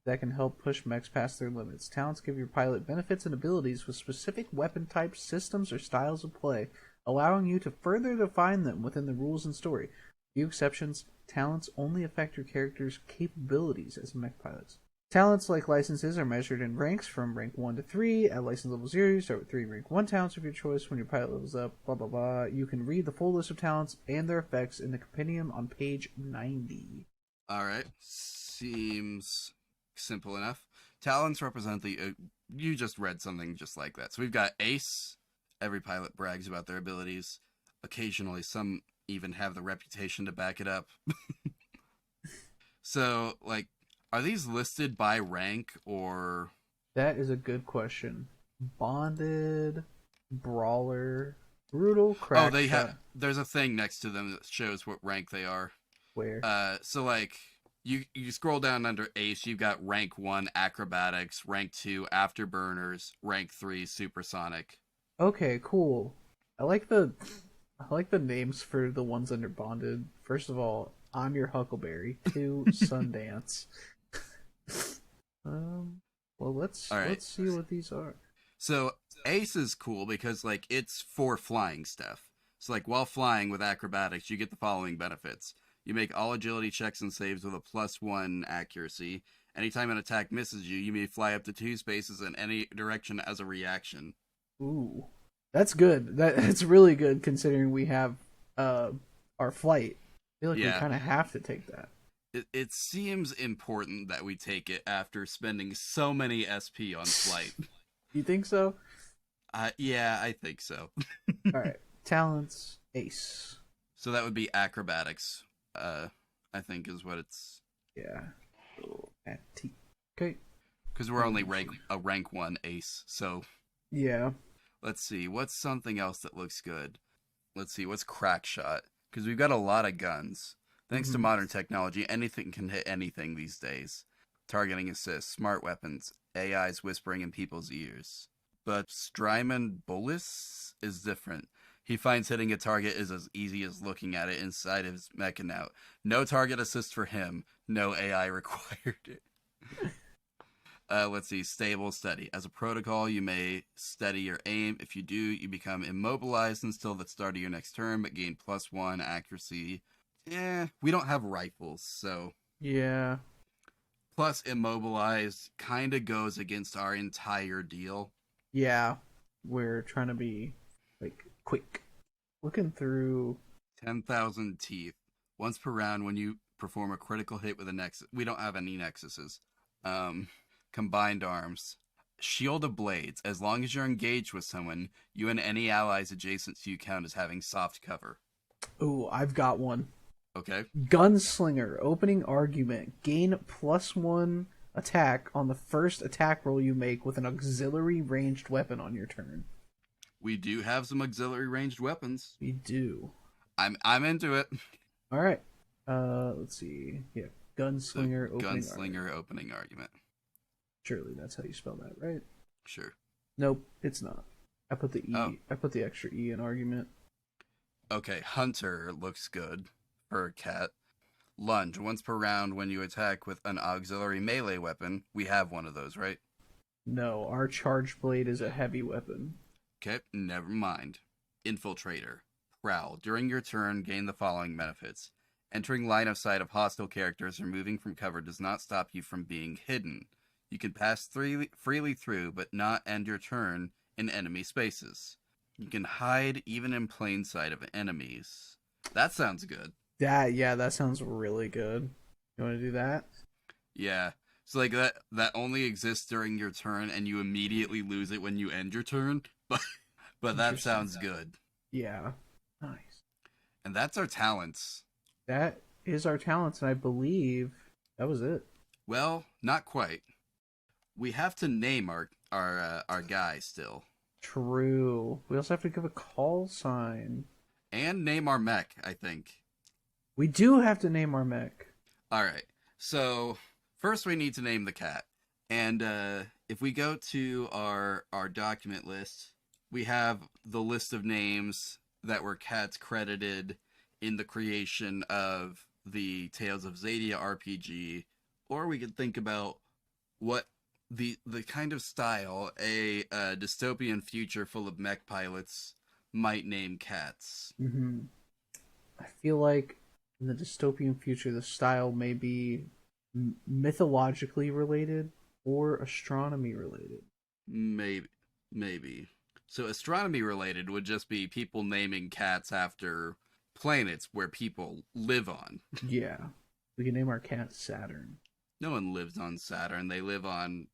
that can help push mechs past their limits. Talents give your pilot benefits and abilities with specific weapon types, systems, or styles of play, allowing you to further define them within the rules and story. Few exceptions, talents only affect your character's capabilities as mech pilots. Talents, like licenses, are measured in ranks from rank 1 to 3. At license level 0, you start with 3 rank 1 talents of your choice. When your pilot levels up, blah blah blah. You can read the full list of talents and their effects in the compendium on page 90. Alright, seems simple enough. Talents represent the... you just read something just like that. So we've got Ace. Every pilot brags about their abilities. Occasionally, some even have the reputation to back it up. So, like, are these listed by rank, or... That is a good question. Bonded, Brawler, Brutal, Crack. Oh, they have... There's a thing next to them that shows what rank they are. Where? So, like, you scroll down under Ace, you've got rank 1, Acrobatics, rank 2, Afterburners, rank 3, Supersonic. Okay, cool. I like the names for the ones under Bonded. First of all, I'm your Huckleberry. 2, Sundance. Well, let's see what these are. So Ace is cool because, like, it's for flying stuff. So, like, while flying with acrobatics, you get the following benefits. You make all agility checks and saves with a +1 accuracy. Anytime an attack misses you, you may fly up to 2 spaces in any direction as a reaction. Ooh, that's good. That's really good considering we have our flight. I feel like we kind of have to take that. It seems important that we take it after spending so many SP on flight. You think so? Yeah, I think so. Alright. Talents, Ace. So that would be acrobatics, I think is what it's... Yeah. At T. Okay. Because we're only rank 1 Ace, so... Yeah. Let's see, what's something else that looks good? Let's see, what's crack shot? Because we've got a lot of guns. Thanks to modern technology, anything can hit anything these days. Targeting assist, smart weapons, AIs whispering in people's ears. But Strymon Bolus is different. He finds hitting a target is as easy as looking at it inside of his mech and out. No target assist for him. No AI required. Let's see, stable, steady. As a protocol, you may steady your aim. If you do, you become immobilized until the start of your next turn, but gain +1 accuracy. We don't have rifles, so... Yeah. Plus, immobilized kind of goes against our entire deal. Yeah. We're trying to be, like, quick. Looking through... 10,000 teeth. Once per round when you perform a critical hit with a nexus. We don't have any nexuses. Combined arms. Shield of blades. As long as you're engaged with someone, you and any allies adjacent to you count as having soft cover. Ooh, I've got one. Okay. Gunslinger. Opening argument. Gain +1 attack on the first attack roll you make with an auxiliary ranged weapon on your turn. We do have some auxiliary ranged weapons. We do. I'm into it. All right. Let's see. Yeah. Gunslinger. Opening argument. Surely that's how you spell that, right? Sure. Nope, it's not. I put the E. Oh. I put the extra E in argument. Okay, Hunter looks good for a cat. Lunge. Once per round when you attack with an auxiliary melee weapon. We have one of those, right? No, our charge blade is a heavy weapon. Okay, never mind. Infiltrator. Prowl. During your turn, gain the following benefits. Entering line of sight of hostile characters or moving from cover does not stop you from being hidden. You can pass freely through, but not end your turn in enemy spaces. You can hide even in plain sight of enemies. That sounds good. That sounds really good. You want to do that? Yeah. So like that only exists during your turn, and you immediately lose it when you end your turn. But that sounds good. Yeah. Nice. And that's our talents. That is our talents, and I believe that was it. Well, not quite. We have to name our guy still. True. We also have to give a call sign. and name our mech, I think. We do have to name our mech. All right. So first we need to name the cat. And if we go to our document list, we have the list of names that were cats credited in the creation of the Tales of Xadia RPG, or we could think about what the kind of style a dystopian future full of mech pilots might name cats. Mm-hmm. I feel like in the dystopian future, the style may be mythologically related or astronomy related. Maybe. So astronomy related would just be people naming cats after planets where people live on. Yeah. We can name our cat Saturn. No one lives on Saturn. They live on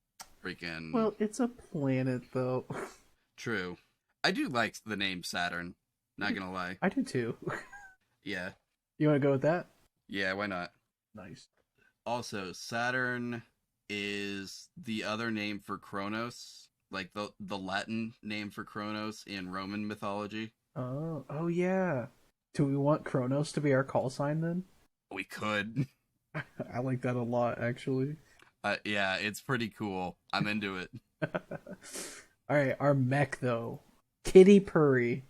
freaking... Well, it's a planet, though. True. I do like the name Saturn. Not gonna lie. I do too. Yeah. You want to go with that? Yeah, why not? Nice. Also, Saturn is the other name for Kronos. Like the Latin name for Kronos in Roman mythology. Oh yeah. Do we want Kronos to be our call sign then? We could. I like that a lot, actually. Yeah, it's pretty cool. I'm into it. Alright, our mech, though. Kitty Purry.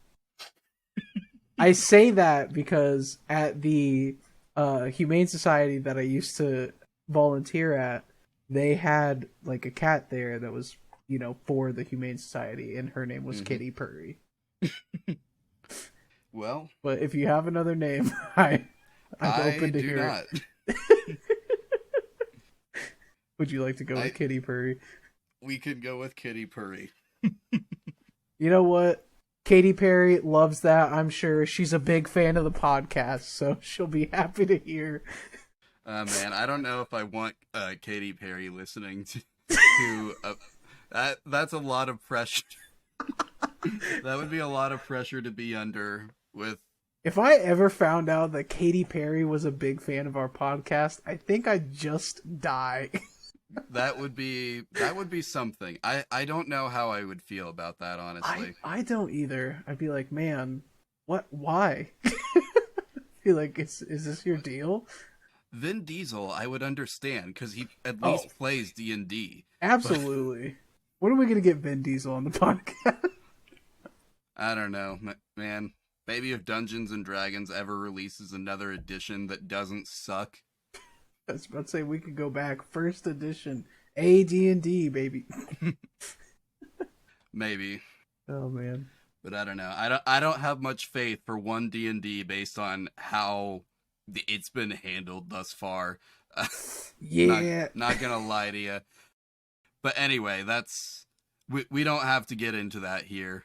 I say that because at the Humane Society that I used to volunteer at, they had, like, a cat there that was, for the Humane Society, and her name was Kitty Purry. Well... But if you have another name, I'm open to hear not. it. Would you like to go with Kitty Purry? We could go with Kitty Purry. You know what? Katy Perry loves that, I'm sure. She's a big fan of the podcast, so she'll be happy to hear. Man, I don't know if I want Katy Perry listening to that's a lot of pressure. That would be a lot of pressure to be under with... If I ever found out that Katy Perry was a big fan of our podcast, I think I'd just die. That would be something. I don't know how I would feel about that, honestly. I don't either. I'd be like, man, what? Why? Feel like is this your deal? Vin Diesel, I would understand because he at least plays D&D. Absolutely. When are we gonna get Vin Diesel on the podcast? I don't know, man. Maybe if Dungeons and Dragons ever releases another edition that doesn't suck. I was about to say we could go back first edition AD&D, baby. Maybe. Oh man. But I don't know. I don't have much faith for one D&D based on how it's been handled thus far. Yeah. Not gonna lie to you. But anyway, we don't have to get into that here.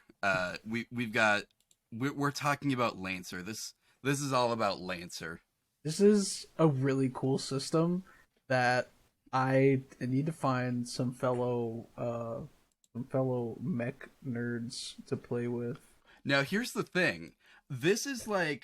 We're talking about Lancer. This is all about Lancer. This is a really cool system that I need to find some fellow mech nerds to play with. Now, here's the thing. This is an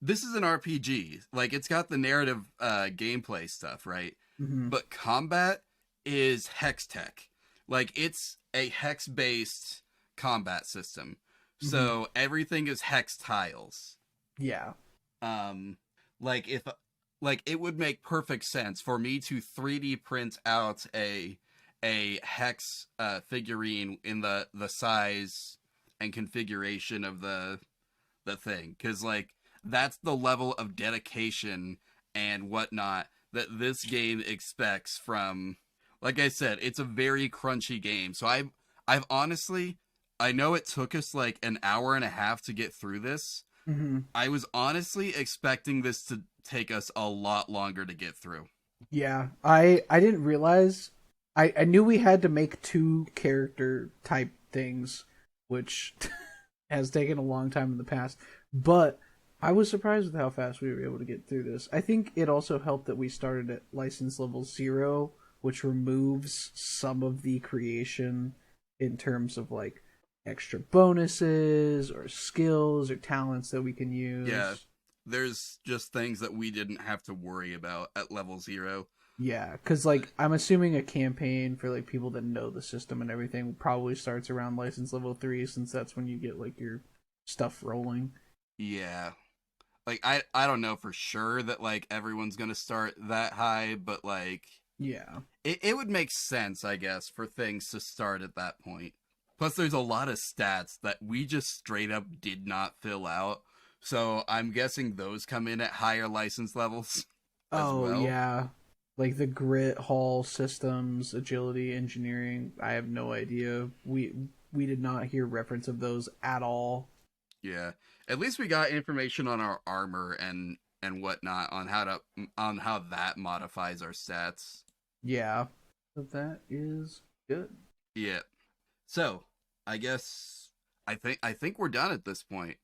RPG. Like, it's got the narrative gameplay stuff, right? Mm-hmm. But combat is hex tech. Like, it's a hex-based combat system. So everything is hex tiles. Yeah. Like it would make perfect sense for me to 3D print out a hex figurine in the size and configuration of the thing, because like that's the level of dedication and whatnot that this game expects from. Like I said, it's a very crunchy game. So I've honestly, I know it took us like an hour and a half to get through this. Mm-hmm. I was honestly expecting this to take us a lot longer to get through. Yeah, I didn't realize. I knew we had to make 2 character type things, which has taken a long time in the past. But I was surprised with how fast we were able to get through this. I think it also helped that we started at license level 0, which removes some of the creation in terms of like extra bonuses or skills or talents that we can use. Yeah, there's just things that we didn't have to worry about at level 0. Yeah, because like I'm assuming a campaign for like people that know the system and everything probably starts around license level 3, since that's when you get like your stuff rolling. Yeah. Like I don't know for sure that like everyone's gonna start that high, but like Yeah. it would make sense, I guess, for things to start at that point. Plus there's a lot of stats that we just straight up did not fill out. So I'm guessing those come in at higher license levels as Oh well. yeah. Like the grit, hall, systems, agility, engineering. I have no idea. We did not hear reference of those at all. Yeah. At least we got information on our armor and whatnot on how that modifies our stats. Yeah. So that is good. Yeah. So, I guess I think we're done at this point.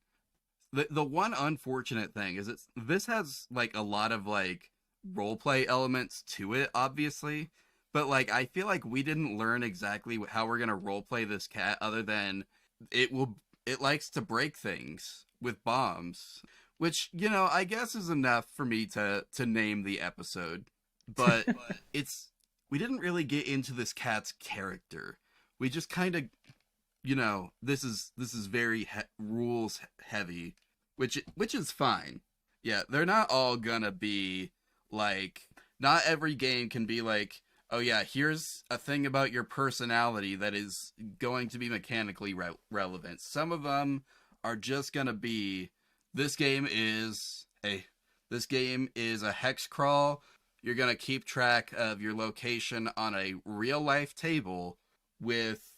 The one unfortunate thing is this has like a lot of like role play elements to it, obviously, but like I feel like we didn't learn exactly how we're gonna role play this cat, other than it likes to break things with bombs, which I guess is enough for me to name the episode, but it's we didn't really get into this cat's character. We just kind of this is very rules heavy, which is fine. Yeah, they're not all gonna be like. Not every game can be like, oh yeah, here's a thing about your personality that is going to be mechanically relevant. Some of them are just gonna be, this game is a hex crawl. You're gonna keep track of your location on a real life table with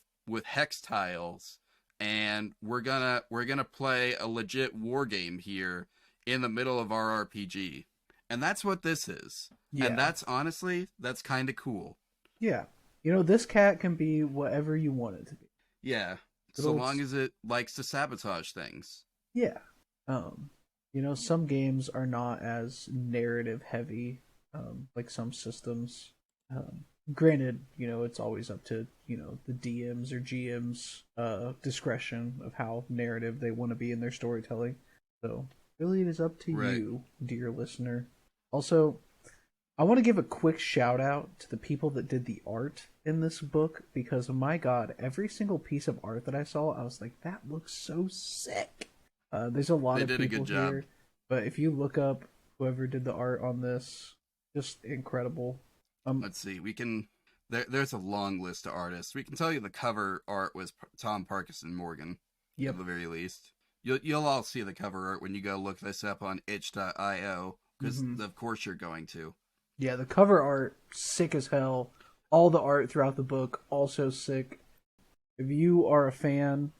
hex tiles, and we're gonna play a legit war game here in the middle of our RPG. And that's what this is. And Yeah. that's kind of cool. Yeah. This cat can be whatever you want it to be. Yeah, Good so old long as it likes to sabotage things. Yeah. Um, some games are not as narrative heavy, like some systems. Granted, it's always up to, the DMs or GMs discretion of how narrative they want to be in their storytelling. So really it is up to Right. you, dear listener. Also, I want to give a quick shout out to the people that did the art in this book, because my god, every single piece of art that I saw, I was like, that looks so sick. There's a lot They of did a people good job. here, but if you look up whoever did the art on this, just incredible. Let's see. We can there's a long list of artists. We can tell you the cover art was Tom Parkinson Morgan, Yep. at the very least. You'll all see the cover art when you go look this up on itch.io, because Mhm. of course you're going to. Yeah, the cover art sick as hell. All the art throughout the book also sick. If you are a fan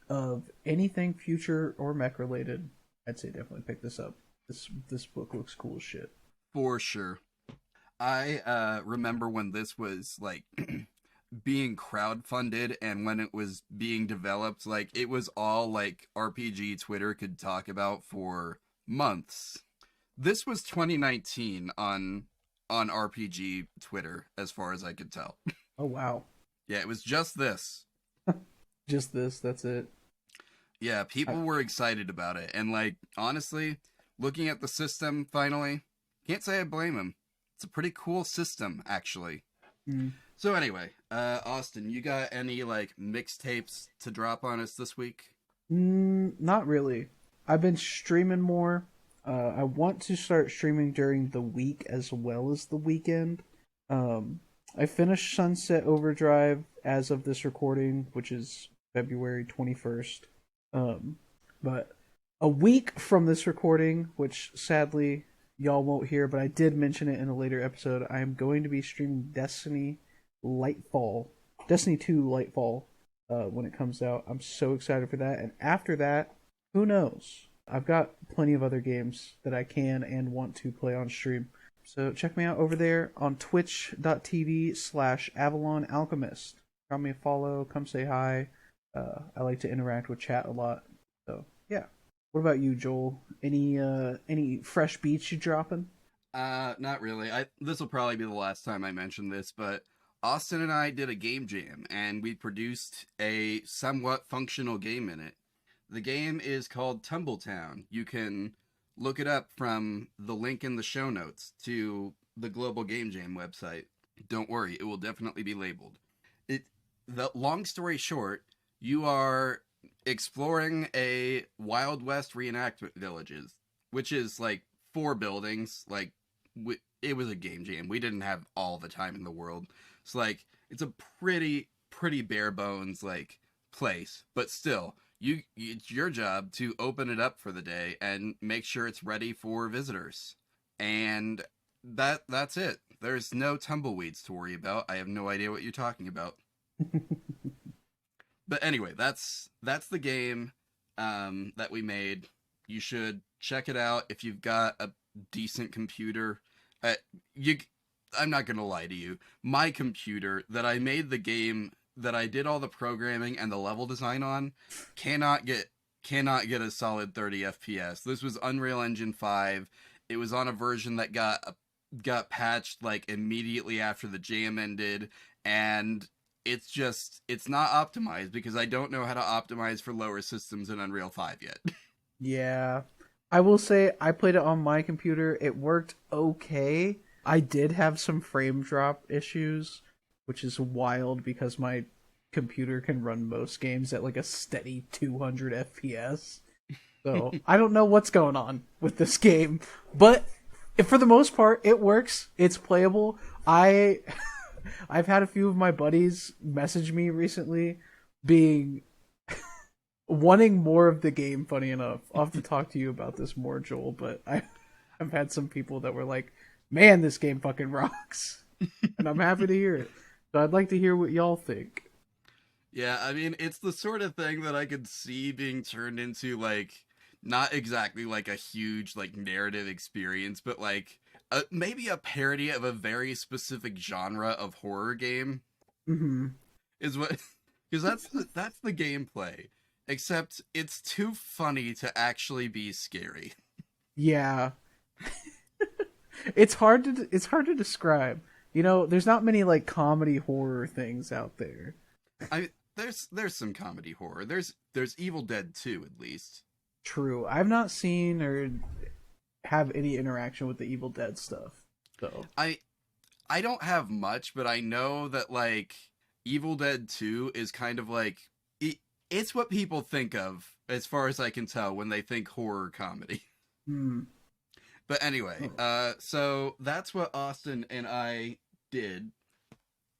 of anything future or mech related, I'd say definitely pick this up. This book looks cool as shit. For sure. I remember when this was like being crowdfunded, and when it was being developed, like it was all like RPG Twitter could talk about for months. This was 2019 on RPG Twitter, as far as I could tell. Oh wow. Yeah, it was just this. Just this, that's it. Yeah, people were excited about it, and like honestly, looking at the system finally, can't say I blame him. It's a pretty cool system, actually. Mm. So anyway, Austin, you got any like mixtapes to drop on us this week? Not really. I've been streaming more. I want to start streaming during the week as well as the weekend. I finished Sunset Overdrive as of this recording, which is February 21st. But a week from this recording, which sadly y'all won't hear, but I did mention it in a later episode, I am going to be streaming Destiny 2 Lightfall when it comes out. I'm so excited for that. And after that, who knows? I've got plenty of other games that I can and want to play on stream. So check me out over there on twitch.tv/Avalon Alchemist. Drop me a follow, come say hi. I like to interact with chat a lot. So yeah. What about you, Joel? Any fresh beats you dropping? Not really. This will probably be the last time I mention this, but Austin and I did a game jam, and we produced a somewhat functional game in it. The game is called Tumbletown. You can look it up from the link in the show notes to the Global Game Jam website. Don't worry, it will definitely be labeled. The long story short, you are exploring a Wild West reenactment villages, which is like 4 buildings. Like, it was a game jam. We didn't have all the time in the world. So like, it's a pretty bare bones like place, but still, it's your job to open it up for the day and make sure it's ready for visitors. And that's it. There's no tumbleweeds to worry about. I have no idea what you're talking about. But anyway, that's the game that we made. You should check it out if you've got a decent computer. You, I'm not gonna lie to you. My computer that I made the game, that I did all the programming and the level design on, cannot get a solid 30 FPS. This was Unreal Engine 5. It was on a version that got patched like immediately after the jam ended, and it's not optimized because I don't know how to optimize for lower systems in Unreal 5 yet. Yeah. I will say I played it on my computer. It worked okay. I did have some frame drop issues, which is wild because my computer can run most games at like a steady 200 FPS. So I don't know what's going on with this game, but for the most part, it works. It's playable. I've had a few of my buddies message me recently, being wanting more of the game. Funny enough, I'll have to talk to you about this more, Joel. But I've had some people that were like, "Man, this game fucking rocks," and I'm happy to hear it. So I'd like to hear what y'all think. Yeah, I mean, it's the sort of thing that I could see being turned into, like, not exactly like a huge, like, narrative experience, but like maybe a parody of a very specific genre of horror game. Mm-hmm. Is what, because that's the gameplay, except it's too funny to actually be scary. Yeah, it's hard to describe. You know, there's not many like comedy horror things out there. There's some comedy horror. There's Evil Dead 2 at least. True. I've not seen or have any interaction with the Evil Dead stuff. So I don't have much, but I know that like Evil Dead 2 is kind of like it's what people think of, as far as I can tell, when they think horror comedy. Hmm. But anyway, so that's what Austin and I did.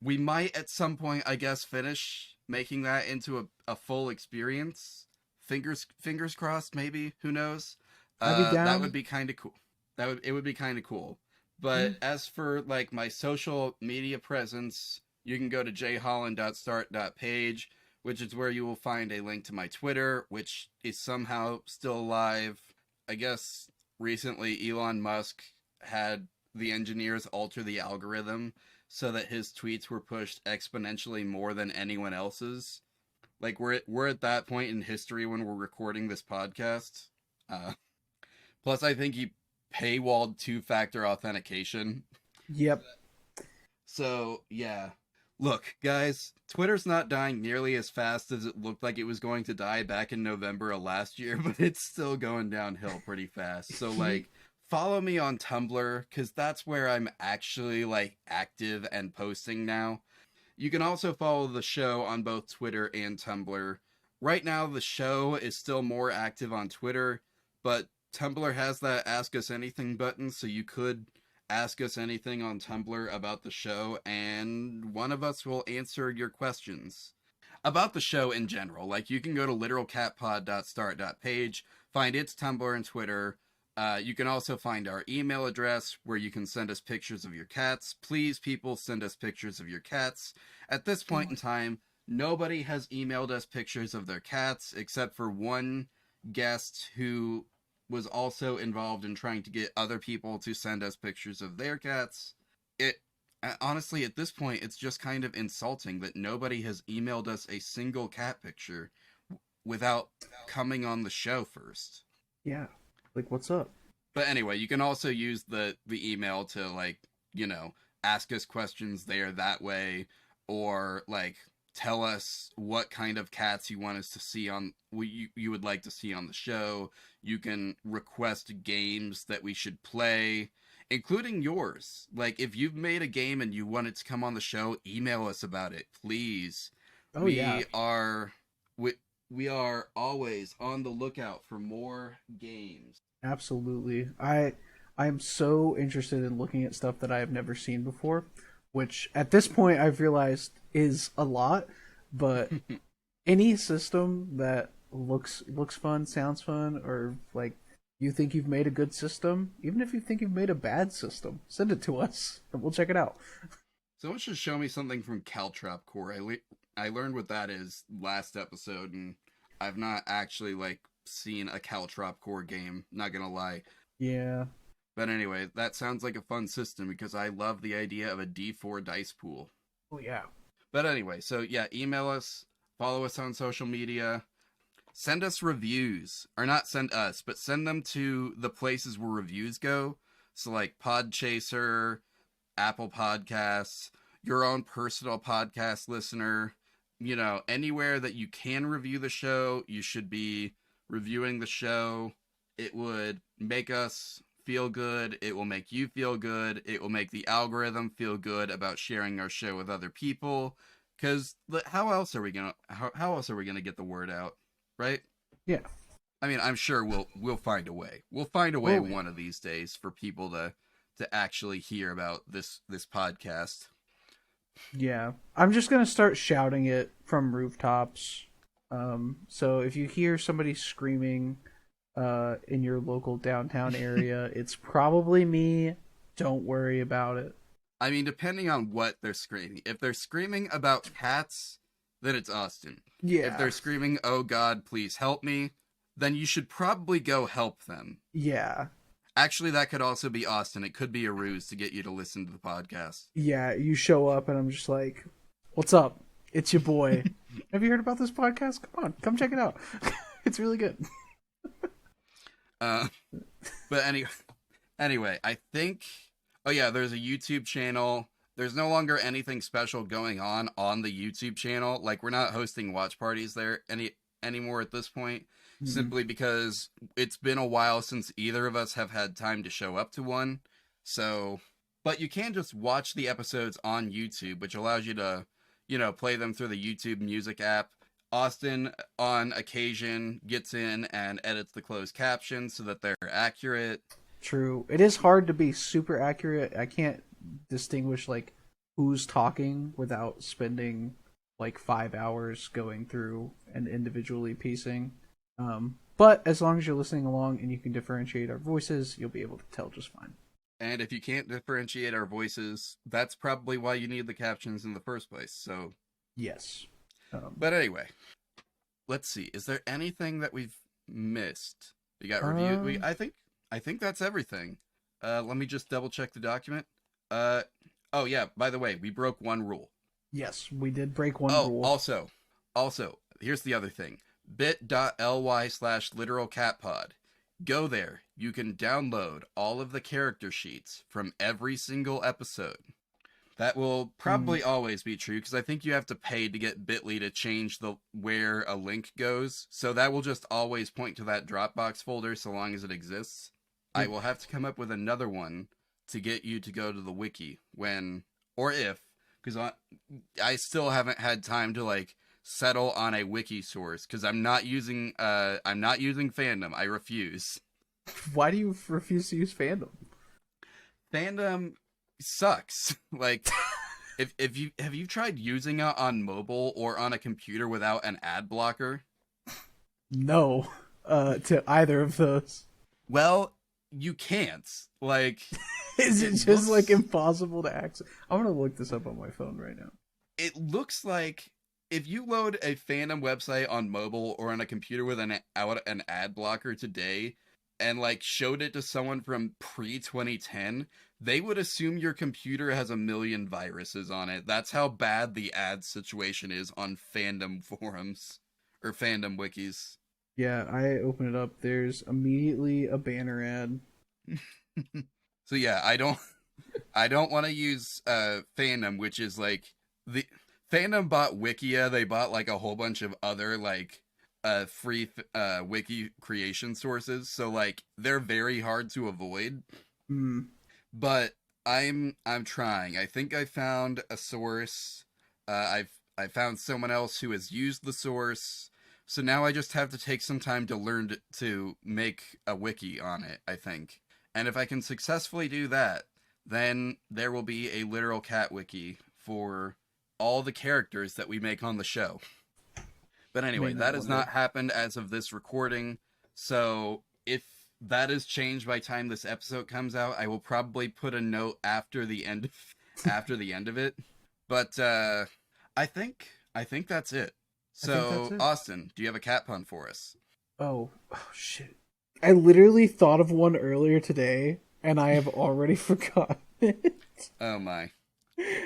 We might at some point, I guess, finish making that into a full experience. Fingers crossed, maybe. Who knows? I'd be down. That would be kind of cool. It would be kind of cool. But as for like my social media presence, you can go to jholland.start.page, which is where you will find a link to my Twitter, which is somehow still alive. I guess recently Elon Musk had the engineers alter the algorithm so that his tweets were pushed exponentially more than anyone else's. Like, we're at that point in history when we're recording this podcast. Plus, I think he paywalled 2-factor authentication. Yep. So, yeah. Look, guys, Twitter's not dying nearly as fast as it looked like it was going to die back in November of last year, but it's still going downhill pretty fast. So, like, follow me on Tumblr, because that's where I'm actually, like, active and posting now. You can also follow the show on both Twitter and Tumblr. Right now, the show is still more active on Twitter, but Tumblr has that Ask Us Anything button, so you could ask us anything on Tumblr about the show, and one of us will answer your questions. About the show in general, like, you can go to literalcatpod.start.page, find its Tumblr and Twitter. You can also find our email address where you can send us pictures of your cats. Please, people, send us pictures of your cats. At this point in time, nobody has emailed us pictures of their cats except for one guest who was also involved in trying to get other people to send us pictures of their cats. Honestly, at this point, it's just kind of insulting that nobody has emailed us a single cat picture without coming on the show first. Yeah. Like, what's up? But anyway, you can also use the email to, like, you know, ask us questions there that way, or, like, tell us what kind of cats you want us to see on, you would like to see on the show. You can request games that we should play, including yours. Like, if you've made a game and you want it to come on the show, email us about it, please. Oh, yeah. we are always on the lookout for more games. Absolutely. I'm so interested in looking at stuff that I have never seen before, which at this point I've realized is a lot, but any system that looks fun, sounds fun, or like you think you've made a good system, even if you think you've made a bad system, send it to us and we'll check it out. Someone should show me something from Caltrop Core. I learned what that is last episode, and I've not actually like seen a Caltrop Core game. Not gonna lie. Yeah. But anyway, that sounds like a fun system because I love the idea of a D4 dice pool. Oh yeah. But anyway, so yeah, email us, follow us on social media, send us reviews, or not send us, but send them to the places where reviews go. So like Podchaser, Apple Podcasts, your own personal podcast listener, anywhere that you can review the show, you should be reviewing the show. It would make us feel good. It will make you feel good. It will make the algorithm feel good about sharing our show with other people. Because how else are we gonna get the word out, right? Yeah. I mean, I'm sure we'll find a way. We'll find a way one of these days for people to actually hear about this podcast. Yeah. I'm just gonna start shouting it from rooftops. So if you hear somebody screaming in your local downtown area, it's probably me. Don't worry about it. I mean, depending on what they're screaming. If they're screaming about cats, then it's Austin. Yeah. If they're screaming, "Oh God, please help me," then you should probably go help them. Yeah. Actually, that could also be Austin. It could be a ruse to get you to listen to the podcast. Yeah, you show up and I'm just like, "What's up? It's your boy. Have you heard about this podcast? Come on, come check it out. It's really good." But anyway, I think. Oh yeah, there's a YouTube channel. There's no longer anything special going on the YouTube channel. Like we're not hosting watch parties there anymore at this point, simply because it's been a while since either of us have had time to show up to one. So, but you can just watch the episodes on YouTube, which allows you to, play them through the YouTube Music app. Austin, on occasion, gets in and edits the closed captions so that they're accurate. True. It is hard to be super accurate. I can't distinguish like who's talking without spending like 5 hours going through and individually piecing. But as long as you're listening along and you can differentiate our voices, you'll be able to tell just fine. And if you can't differentiate our voices, that's probably why you need the captions in the first place. So yes. But anyway, let's see. Is there anything that we've missed? We got review. I think that's everything. Let me just double check the document. Oh yeah, by the way, we broke one rule. Yes, we did break one rule. Also, here's the other thing. bit.ly/literalcatpod. Go there. You can download all of the character sheets from every single episode. That will probably always be true, because I think you have to pay to get Bitly to change where a link goes. So that will just always point to that Dropbox folder so long as it exists. I will have to come up with another one to get you to go to the wiki because I still haven't had time to like settle on a wiki source, because I'm not using Fandom. I refuse. Why do you refuse to use Fandom? Fandom sucks. Like, if you have you tried using it on mobile or on a computer without an ad blocker? No, to either of those. Well, you can't. Like, is it just like impossible to access? I'm gonna look this up on my phone right now. It looks like if you load a Fandom website on mobile or on a computer with an ad blocker today, and like showed it to someone from pre-2010, they would assume your computer has 1 million viruses on it. That's how bad the ad situation is on Fandom forums or Fandom wikis. Yeah, I open it up. There's immediately a banner ad. So yeah, I don't want to use Fandom, which is like the Fandom bought Wikia. They bought like a whole bunch of other like free wiki creation sources. So like they're very hard to avoid. But I'm trying. I think I found a source. I found someone else who has used the source. So now I just have to take some time to learn to make a wiki on it, I think. And if I can successfully do that, then there will be a literal cat wiki for all the characters that we make on the show. But anyway, Man, that has not happened as of this recording. So if that is changed by time this episode comes out, I will probably put a note after the end of it. But I think that's it. So, Austin, do you have a cat pun for us? Oh shit. I literally thought of one earlier today, and I have already forgotten it. Oh my.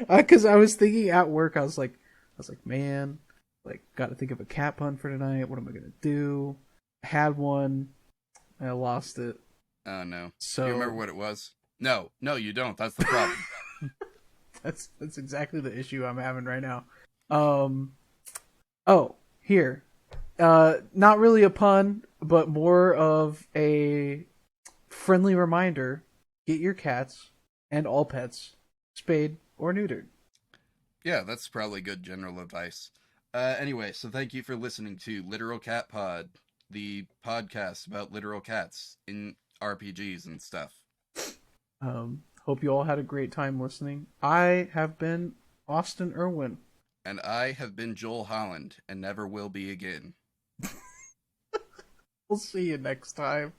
Because I was thinking at work, I was like, man, like, gotta think of a cat pun for tonight. What am I gonna do? I had one, I lost it. Oh no. So do you remember what it was? No, you don't. That's the problem. That's exactly the issue I'm having right now. Oh, here. Not really a pun, but more of a friendly reminder. Get your cats and all pets spayed or neutered. Yeah, that's probably good general advice. Anyway, so thank you for listening to Literal Cat Pod, the podcast about literal cats in RPGs and stuff. Hope you all had a great time listening. I have been Austin Irwin. And I have been Joel Holland, and never will be again. We'll see you next time.